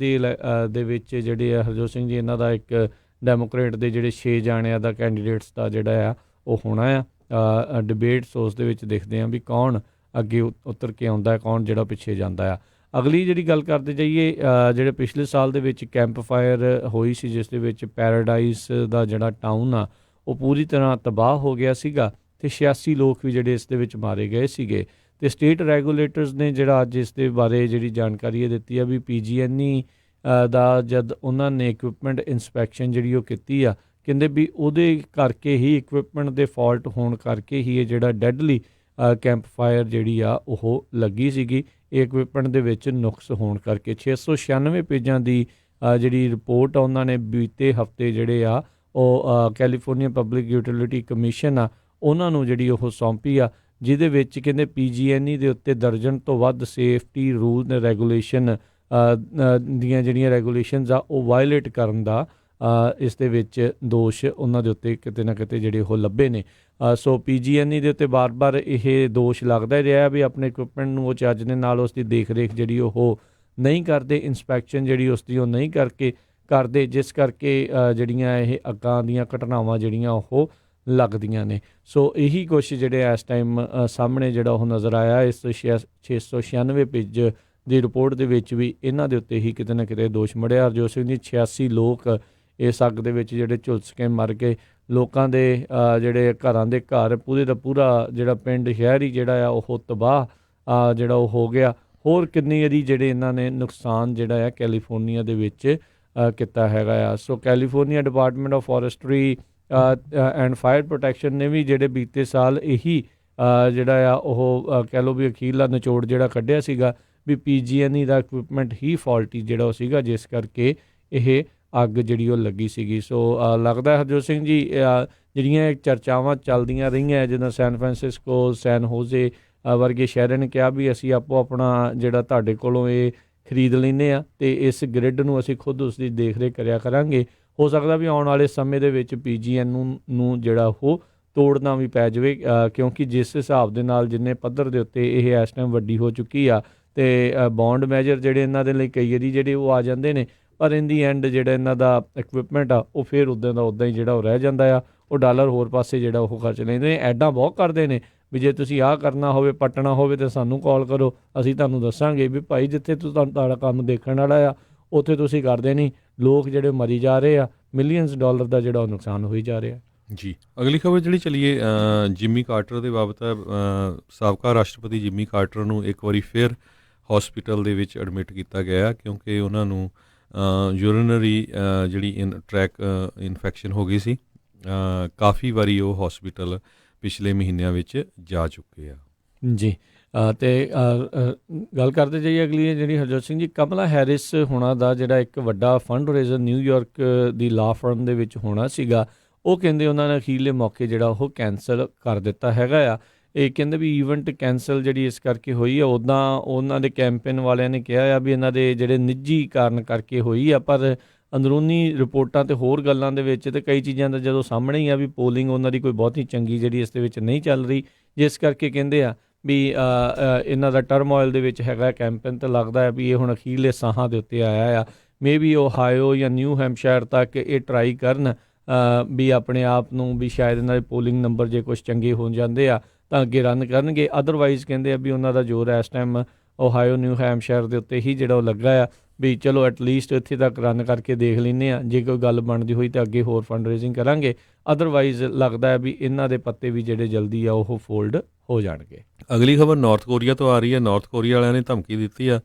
ਦੇ ਵਿੱਚ ਜਿਹੜੇ ਆ ਹਰਜੋਤ ਸਿੰਘ ਜੀ ਇਹਨਾਂ ਦਾ ਇੱਕ ਡੈਮੋਕ੍ਰੇਟ ਦੇ ਜਿਹੜੇ 6 ਜਾਣਿਆਂ ਦਾ ਕੈਂਡੀਡੇਟਸ ਦਾ ਜਿਹੜਾ ਆ ਉਹ ਹੋਣਾ ਆ ਡਿਬੇਟ। ਸੋ ਉਸ ਦੇ ਵਿੱਚ ਦੇਖਦੇ ਹਾਂ ਵੀ ਕੌਣ ਅੱਗੇ ਉਤਰ ਕੇ ਆਉਂਦਾ, ਕੌਣ ਜਿਹੜਾ ਪਿੱਛੇ ਜਾਂਦਾ ਆ। ਅਗਲੀ ਜਿਹੜੀ ਗੱਲ ਕਰਦੇ ਜਾਈਏ, ਜਿਹੜੇ ਪਿਛਲੇ ਸਾਲ ਦੇ ਵਿੱਚ ਕੈਂਪ ਫਾਇਰ ਹੋਈ ਸੀ ਜਿਸ ਦੇ ਵਿੱਚ ਪੈਰਾਡਾਈਸ ਦਾ ਜਿਹੜਾ ਟਾਊਨ ਆ ਉਹ ਪੂਰੀ ਤਰ੍ਹਾਂ ਤਬਾਹ ਹੋ ਗਿਆ ਸੀਗਾ, ਅਤੇ 86 ਲੋਕ ਵੀ ਜਿਹੜੇ ਇਸ ਦੇ ਵਿੱਚ ਮਾਰੇ ਗਏ ਸੀਗੇ। ਅਤੇ ਸਟੇਟ ਰੈਗੂਲੇਟਰਸ ਨੇ ਜਿਹੜਾ ਅੱਜ ਇਸ ਦੇ ਬਾਰੇ ਜਿਹੜੀ ਜਾਣਕਾਰੀ ਇਹ ਦਿੱਤੀ ਆ ਵੀ PG&E ਦਾ ਜਦ ਉਹਨਾਂ ਨੇ ਇਕਵਿਪਮੈਂਟ ਇੰਸਪੈਕਸ਼ਨ ਜਿਹੜੀ ਉਹ ਕੀਤੀ ਆ, ਕਹਿੰਦੇ ਵੀ ਉਹਦੇ ਕਰਕੇ ਹੀ ਇਕਵਿਪਮੈਂਟ ਦੇ ਫਾਲਟ ਹੋਣ ਕਰਕੇ ਹੀ ਇਹ ਜਿਹੜਾ ਡੈਡਲੀ ਕੈਂਪ ਫਾਇਰ ਜਿਹੜੀ ਆ ਉਹ ਲੱਗੀ ਸੀਗੀ। ਇਹ ਇਕਵਿਪਮੈਂਟ ਦੇ ਵਿੱਚ ਨੁਕਸ ਹੋਣ ਕਰਕੇ 696 ਪੇਜਾਂ ਦੀ ਜਿਹੜੀ ਰਿਪੋਰਟ ਆ ਉਹਨਾਂ ਨੇ ਬੀਤੇ ਹਫਤੇ ਜਿਹੜੇ ਆ ਉਹ ਕੈਲੀਫੋਰਨੀਆ ਪਬਲਿਕ ਯੂਟਿਲਿਟੀ ਕਮਿਸ਼ਨ ਆ ਉਹਨਾਂ ਨੂੰ ਜਿਹੜੀ ਉਹ ਸੌਂਪੀ ਆ, ਜਿਹਦੇ ਵਿੱਚ ਕਹਿੰਦੇ PG&E ਦੇ ਉੱਤੇ ਦਰਜਨ ਤੋਂ ਵੱਧ ਸੇਫਟੀ ਰੂਲ ਤੇ ਰੈਗੂਲੇਸ਼ਨ ਦੀਆਂ ਜਿਹੜੀਆਂ ਰੈਗੂਲੇਸ਼ਨਸ ਆ ਉਹ ਵਾਇਲੇਟ ਕਰਨ ਦਾ ਇਸ ਦੇ ਵਿੱਚ ਦੋਸ਼ ਉਹਨਾਂ ਦੇ ਉੱਤੇ ਕਿਤੇ ਨਾ ਕਿਤੇ ਜਿਹੜੇ ਉਹ ਲੱਭੇ ਨੇ। ਸੋ PG&E ਦੇ ਉੱਤੇ ਬਾਰ-ਬਾਰ ਇਹ ਦੋਸ਼ ਲੱਗਦਾ ਰਿਹਾ ਵੀ ਆਪਣੇ ਇਕਵਿਪਮੈਂਟ ਨੂੰ ਉਹ ਚੱਜ ਦੇ ਨਾਲ ਉਸ ਦੀ ਦੇਖ-ਰੇਖ ਜਿਹੜੀ ਉਹ ਨਹੀਂ ਕਰਦੇ, ਇੰਸਪੈਕਸ਼ਨ ਜਿਹੜੀ ਉਸ ਦੀ ਉਹ ਨਹੀਂ ਕਰਦੇ, ਜਿਸ ਕਰਕੇ ਜਿਹੜੀਆਂ ਇਹ ਅੱਗਾਂ ਦੀਆਂ ਘਟਨਾਵਾਂ ਜਿਹੜੀਆਂ ਉਹ ਲੱਗਦੀਆਂ ਨੇ। ਸੋ ਇਹੀ ਕੁਛ ਜਿਹੜੇ ਇਸ ਟਾਈਮ ਸਾਹਮਣੇ ਜਿਹੜਾ ਉਹ ਨਜ਼ਰ ਆਇਆ ਇਸ 696 ਪੇਜ ਦੀ ਰਿਪੋਰਟ ਦੇ ਵਿੱਚ ਵੀ ਇਹਨਾਂ ਦੇ ਉੱਤੇ ਹੀ ਕਿਤੇ ਨਾ ਕਿਤੇ ਦੋਸ਼ ਮੜਿਆ। ਹਰਜੋਤ ਸਿੰਘ ਜੀ 86 ਲੋਕ ਇਸ ਅੱਗ ਦੇ ਵਿੱਚ ਜਿਹੜੇ ਝੁਲਸ ਕੇ ਮਰ ਗਏ, ਲੋਕਾਂ ਦੇ ਜਿਹੜੇ ਘਰਾਂ ਦੇ ਘਰ ਪੂਰੇ ਦਾ ਪੂਰਾ ਜਿਹੜਾ ਪਿੰਡ ਸ਼ਹਿਰ ਹੀ ਜਿਹੜਾ ਆ ਉਹ ਤਬਾਹ ਜਿਹੜਾ ਉਹ ਹੋ ਗਿਆ। ਹੋਰ ਕਿੰਨੀ ਵਾਰੀ ਜਿਹੜੇ ਇਹਨਾਂ ਨੇ ਨੁਕਸਾਨ ਜਿਹੜਾ ਆ ਕੈਲੀਫੋਰਨੀਆ ਦੇ ਵਿੱਚ ਕੀਤਾ ਹੈਗਾ ਆ। So California Department of Forestry and Fire Protection ਨੇ ਵੀ ਜਿਹੜੇ ਬੀਤੇ ਸਾਲ ਇਹੀ ਜਿਹੜਾ ਆ ਉਹ ਕਹਿ ਲਓ ਵੀ ਅਖੀਰਲਾ ਨਿਚੋੜ ਜਿਹੜਾ ਕੱਢਿਆ ਸੀਗਾ ਵੀ PG&E ਦਾ ਇਕਵਿਪਮੈਂਟ ਹੀ ਫਾਲਟੀ ਜਿਹੜਾ ਉਹ ਸੀਗਾ, ਜਿਸ ਕਰਕੇ ਇਹ ਅੱਗ ਜਿਹੜੀ ਉਹ ਲੱਗੀ ਸੀਗੀ। ਸੋ ਲੱਗਦਾ ਹਰਜੋਤ ਸਿੰਘ ਜੀ ਜਿਹੜੀਆਂ ਚਰਚਾਵਾਂ ਚੱਲਦੀਆਂ ਰਹੀਆਂ ਜਿੱਦਾਂ ਸੈਨ ਫਰਾਂਸਿਸਕੋ, ਸੈਨ ਹੋਜ਼ੇ ਵਰਗੇ ਸ਼ਹਿਰਾਂ ਨੇ ਕਿਹਾ ਵੀ ਅਸੀਂ ਆਪੋ ਆਪਣਾ ਜਿਹੜਾ ਤੁਹਾਡੇ ਕੋਲੋਂ ਇਹ ਖਰੀਦ ਲੈਂਦੇ ਹਾਂ ਅਤੇ ਇਸ ਗ੍ਰਿਡ ਨੂੰ ਅਸੀਂ ਖੁਦ ਉਸ ਦੀ ਦੇਖ ਰੇਖ ਕਰਿਆ ਕਰਾਂਗੇ। ਹੋ ਸਕਦਾ ਵੀ ਆਉਣ ਵਾਲੇ ਸਮੇਂ ਦੇ ਵਿੱਚ PG&E ਨੂੰ ਜਿਹੜਾ ਉਹ ਤੋੜਨਾ ਵੀ ਪੈ ਜਾਵੇ, ਕਿਉਂਕਿ ਜਿਸ ਹਿਸਾਬ ਦੇ ਨਾਲ ਜਿੰਨੇ ਪੱਧਰ ਦੇ ਉੱਤੇ ਇਹ ਇਸ ਟਾਈਮ ਵੱਡੀ ਹੋ ਚੁੱਕੀ ਆ ਅਤੇ ਬੌਂਡ ਮੈਜਰ ਜਿਹੜੇ ਇਹਨਾਂ ਦੇ ਲਈ ਕਈ ਵਾਰੀ ਜਿਹੜੇ ਉਹ ਆ ਜਾਂਦੇ ਨੇ, ਪਰ ਇਨ ਦੀ ਐਂਡ ਜਿਹੜਾ ਇਹਨਾਂ ਦਾ ਇਕਵਿਪਮੈਂਟ ਆ ਉਹ ਫਿਰ ਉੱਦਾਂ ਦਾ ਉੱਦਾਂ ਹੀ ਜਿਹੜਾ ਉਹ ਰਹਿ ਜਾਂਦਾ ਆ। ਉਹ ਡਾਲਰ ਹੋਰ ਪਾਸੇ ਜਿਹੜਾ ਉਹ ਖਰਚ ਲੈਂਦੇ ਨੇ। ਐਡਾਂ ਬਹੁਤ ਕਰਦੇ ਨੇ ਵੀ ਜੇ ਤੁਸੀਂ ਆਹ ਕਰਨਾ ਹੋਵੇ, ਪੱਟਣਾ ਹੋਵੇ ਤਾਂ ਸਾਨੂੰ ਕਾਲ ਕਰੋ, ਅਸੀਂ ਤੁਹਾਨੂੰ ਦੱਸਾਂਗੇ ਵੀ ਭਾਈ ਜਿੱਥੇ ਤੁਹਾਡਾ ਕੰਮ ਦੇਖਣ ਵਾਲਾ ਆ ਉੱਥੇ ਤੁਸੀਂ ਕਰਦੇ ਨਹੀਂ। ਲੋਕ ਜਿਹੜੇ ਮਰੀ ਜਾ ਰਹੇ ਆ, ਮਿਲੀਅਨਸ ਡਾਲਰ ਦਾ ਜਿਹੜਾ ਉਹ ਨੁਕਸਾਨ ਹੋਈ ਜਾ ਰਿਹਾ।
ਜੀ ਅਗਲੀ ਖਬਰ ਜਿਹੜੀ ਚੱਲੀਏ ਜਿਮੀ ਕਾਰਟਰ ਦੇ ਬਾਬਤ ਹੈ। ਸਾਬਕਾ ਰਾਸ਼ਟਰਪਤੀ ਜਿਮੀ ਕਾਰਟਰ ਨੂੰ ਇੱਕ ਵਾਰੀ ਫਿਰ ਹਸਪੀਟਲ ਦੇ ਵਿੱਚ ਐਡਮਿਟ ਕੀਤਾ ਗਿਆ ਕਿਉਂਕਿ ਉਹਨਾਂ ਨੂੰ ਯੂਰੀਨਰੀ ਜਿਹੜੀ ਟਰੈਕ ਇਨਫੈਕਸ਼ਨ ਹੋ ਗਈ ਸੀ। ਕਾਫੀ ਵਾਰੀ ਉਹ ਹਸਪੀਟਲ ਪਿਛਲੇ ਮਹੀਨਿਆਂ ਵਿੱਚ ਜਾ ਚੁੱਕੇ ਆ। ਜੀ
ਅਤੇ ਗੱਲ ਕਰਦੇ ਜਾਈਏ ਅਗਲੀ ਜਿਹੜੀ ਹਰਜੋਤ ਸਿੰਘ ਜੀ, ਕਮਲਾ ਹੈਰਿਸ ਹੋਣਾ ਦਾ ਜਿਹੜਾ ਇੱਕ ਵੱਡਾ ਫੰਡ ਰੇਜ਼ਰ ਨਿਊਯਾਰਕ ਦੀ ਲਾ ਫਰਮ ਦੇ ਵਿੱਚ ਹੋਣਾ ਸੀਗਾ, ਉਹ ਕਹਿੰਦੇ ਉਹਨਾਂ ਨੇ ਅਖੀਰਲੇ ਮੌਕੇ ਜਿਹੜਾ ਉਹ ਕੈਂਸਲ ਕਰ ਦਿੱਤਾ ਹੈਗਾ ਆ। ਇਹ ਕਹਿੰਦੇ ਵੀ ਈਵੈਂਟ ਕੈਂਸਲ ਜਿਹੜੀ ਇਸ ਕਰਕੇ ਹੋਈ ਆ, ਉੱਦਾਂ ਉਹਨਾਂ ਦੇ ਕੈਂਪੇਨ ਵਾਲਿਆਂ ਨੇ ਕਿਹਾ ਆ ਵੀ ਇਹਨਾਂ ਦੇ ਜਿਹੜੇ ਨਿੱਜੀ ਕਾਰਨ ਕਰਕੇ ਹੋਈ ਆ, ਪਰ ਅੰਦਰੂਨੀ ਰਿਪੋਰਟਾਂ ਅਤੇ ਹੋਰ ਗੱਲਾਂ ਦੇ ਵਿੱਚ ਅਤੇ ਕਈ ਚੀਜ਼ਾਂ ਦਾ ਜਦੋਂ ਸਾਹਮਣੇ ਹੀ ਆ ਵੀ ਪੋਲਿੰਗ ਉਹਨਾਂ ਦੀ ਕੋਈ ਬਹੁਤੀ ਚੰਗੀ ਜਿਹੜੀ ਇਸ ਦੇ ਵਿੱਚ ਨਹੀਂ ਚੱਲ ਰਹੀ, ਜਿਸ ਕਰਕੇ ਕਹਿੰਦੇ ਆ ਵੀ ਇਹਨਾਂ ਦਾ ਟਰਮੋਇਲ ਦੇ ਵਿੱਚ ਹੈਗਾ ਕੈਂਪੇਨ, ਤਾਂ ਲੱਗਦਾ ਹੈ ਵੀ ਇਹ ਹੁਣ ਅਖੀਰਲੇ ਸਾਹਾਂ ਦੇ ਉੱਤੇ ਆਇਆ ਆ। ਮੇ ਬੀ ਓਹਾਇਓ ਜਾਂ ਨਿਊ ਹੈਂਪਸ਼ਾਇਰ ਤੱਕ ਇਹ ਟਰਾਈ ਕਰਨ ਵੀ ਆਪਣੇ ਆਪ ਨੂੰ ਵੀ ਸ਼ਾਇਦ ਇਹਨਾਂ ਦੇ ਪੋਲਿੰਗ ਨੰਬਰ ਜੇ ਕੁਛ ਚੰਗੇ ਹੋ ਜਾਂਦੇ ਆ ਤਾਂ ਅੱਗੇ ਰਨ ਕਰਨਗੇ। ਅਦਰਵਾਈਜ਼ ਕਹਿੰਦੇ ਆ ਵੀ ਉਹਨਾਂ ਦਾ ਜ਼ੋਰ ਇਸ ਟਾਈਮ ਓਹਾਇਓ ਨਿਊ ਹੈਂਪਸ਼ਾਇਰ ਦੇ ਉੱਤੇ ਹੀ ਜਿਹੜਾ ਉਹ ਲੱਗਾ ਆ ਵੀ ਚਲੋ ਐਟਲੀਸਟ ਇੱਥੇ ਤੱਕ ਰਨ ਕਰਕੇ ਦੇਖ ਲੈਂਦੇ ਹਾਂ, ਜੇ ਕੋਈ ਗੱਲ ਬਣਦੀ ਹੋਈ ਤਾਂ ਅੱਗੇ ਹੋਰ ਫੰਡ ਰੇਜ਼ਿੰਗ ਕਰਾਂਗੇ। ਅਦਰਵਾਈਜ਼ ਲੱਗਦਾ ਹੈ ਵੀ ਇਹਨਾਂ ਦੇ ਪੱਤੇ ਵੀ ਜਿਹੜੇ ਜਲਦੀ ਆ ਉਹ ਫੋਲਡ ਹੋ ਜਾਣਗੇ।
ਅਗਲੀ ਖਬਰ ਨਾਰਥ ਕੋਰੀਆ ਤੋਂ ਆ ਰਹੀ ਹੈ। ਨਾਰਥ ਕੋਰੀਆ ਵਾਲਿਆਂ ਨੇ ਧਮਕੀ ਦਿੱਤੀ ਆ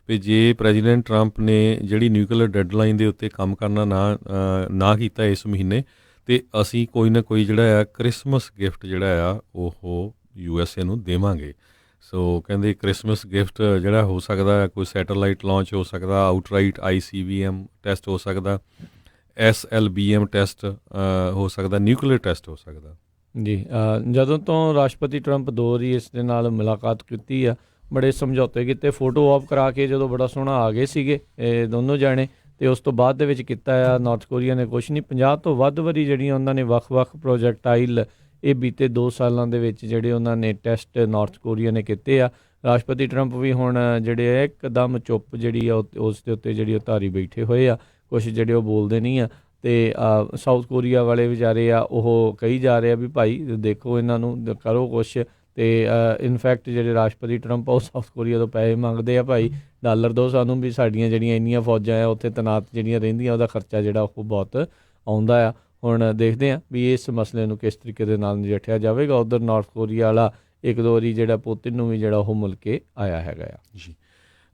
ਵੀ ਜੇ ਪ੍ਰੈਜ਼ੀਡੈਂਟ ਟਰੰਪ ਨੇ ਜਿਹੜੀ ਨਿਊਕਲੀਅਰ ਡੈਡਲਾਈਨ ਦੇ ਉੱਤੇ ਕੰਮ ਕਰਨਾ ਨਾ ਕੀਤਾ ਇਸ ਮਹੀਨੇ, ਅਤੇ ਅਸੀਂ ਕੋਈ ਨਾ ਕੋਈ ਜਿਹੜਾ ਆ ਕ੍ਰਿਸਮਸ ਗਿਫਟ ਜਿਹੜਾ ਆ ਉਹ USA ਨੂੰ ਦੇਵਾਂਗੇ। ਸੋ ਕਹਿੰਦੇ ਕ੍ਰਿਸਮਸ ਗਿਫਟ ਜਿਹੜਾ ਹੋ ਸਕਦਾ, ਕੋਈ ਸੈਟੇਲਾਈਟ ਲਾਂਚ ਹੋ ਸਕਦਾ, ਆਊਟਰਾਈਟ ICBM ਟੈਸਟ ਹੋ ਸਕਦਾ, SLBM ਟੈਸਟ ਹੋ ਸਕਦਾ, ਨਿਊਕਲੀਅਰ ਟੈਸਟ ਹੋ ਸਕਦਾ।
ਜੀ ਜਦੋਂ ਤੋਂ ਰਾਸ਼ਟਰਪਤੀ ਟਰੰਪ ਦੋ ਵਾਰੀ ਇਸ ਦੇ ਨਾਲ ਮੁਲਾਕਾਤ ਕੀਤੀ ਆ, ਬੜੇ ਸਮਝੌਤੇ ਕੀਤੇ, ਫੋਟੋ ਆਫ ਕਰਾ ਕੇ ਜਦੋਂ ਬੜਾ ਸੋਹਣਾ ਆ ਗਏ ਸੀਗੇ ਇਹ ਦੋਨੋਂ ਜਾਣੇ, ਅਤੇ ਉਸ ਤੋਂ ਬਾਅਦ ਦੇ ਵਿੱਚ ਕੀਤਾ ਆ ਨਾਰਥ ਕੋਰੀਆ ਨੇ ਕੁਛ ਨਹੀਂ। 50 ਤੋਂ ਵੱਧ ਵਾਰੀ ਜਿਹੜੀਆਂ ਉਹਨਾਂ ਨੇ ਵੱਖ-ਵੱਖ ਪ੍ਰੋਜੈਕਟਾਈਲ ਇਹ ਬੀਤੇ 2 ਸਾਲਾਂ ਦੇ ਵਿੱਚ ਜਿਹੜੇ ਉਹਨਾਂ ਨੇ ਟੈਸਟ ਨਾਰਥ ਕੋਰੀਆ ਨੇ ਕੀਤੇ ਆ। ਰਾਸ਼ਟਰਪਤੀ ਟਰੰਪ ਵੀ ਹੁਣ ਜਿਹੜੇ ਆ ਇੱਕਦਮ ਚੁੱਪ ਜਿਹੜੀ ਆ ਉਸ ਦੇ ਉੱਤੇ ਜਿਹੜੀ ਉਹ ਧਾਰੀ ਬੈਠੇ ਹੋਏ ਆ, ਕੁਛ ਜਿਹੜੇ ਉਹ ਬੋਲਦੇ ਨਹੀਂ ਆ। ਅਤੇ ਸਾਊਥ ਕੋਰੀਆ ਵਾਲੇ ਵਿਚਾਰੇ ਆ ਉਹ ਕਹੀ ਜਾ ਰਹੇ ਆ ਵੀ ਭਾਈ ਦੇਖੋ ਇਹਨਾਂ ਨੂੰ ਕਰੋ ਕੁਛ, ਅਤੇ ਇਨਫੈਕਟ ਜਿਹੜੇ ਰਾਸ਼ਟਰਪਤੀ ਟਰੰਪ ਆ ਉਹ ਸਾਊਥ ਕੋਰੀਆ ਤੋਂ ਪੈਸੇ ਮੰਗਦੇ ਆ, ਭਾਈ ਡਾਲਰ ਦਿਓ ਸਾਨੂੰ ਵੀ ਸਾਡੀਆਂ ਜਿਹੜੀਆਂ ਇੰਨੀਆਂ ਫੌਜਾਂ ਆ ਉੱਥੇ ਤੈਨਾਤ ਜਿਹੜੀਆਂ ਰਹਿੰਦੀਆਂ ਉਹਦਾ ਖਰਚਾ ਜਿਹੜਾ ਉਹ ਬਹੁਤ ਆਉਂਦਾ ਆ। ਹੁਣ ਦੇਖਦੇ ਹਾਂ ਵੀ ਇਸ ਮਸਲੇ ਨੂੰ ਕਿਸ ਤਰੀਕੇ ਦੇ ਨਾਲ ਨਜਿੱਠਿਆ ਜਾਵੇਗਾ। ਉੱਧਰ ਨਾਰਥ ਕੋਰੀਆ ਵਾਲਾ ਇੱਕ ਦੋ ਵਾਰੀ ਜਿਹੜਾ ਪੁਤਿਨ ਨੂੰ ਵੀ ਜਿਹੜਾ ਉਹ ਮਿਲ ਕੇ ਆਇਆ ਹੈਗਾ ਆ।
ਜੀ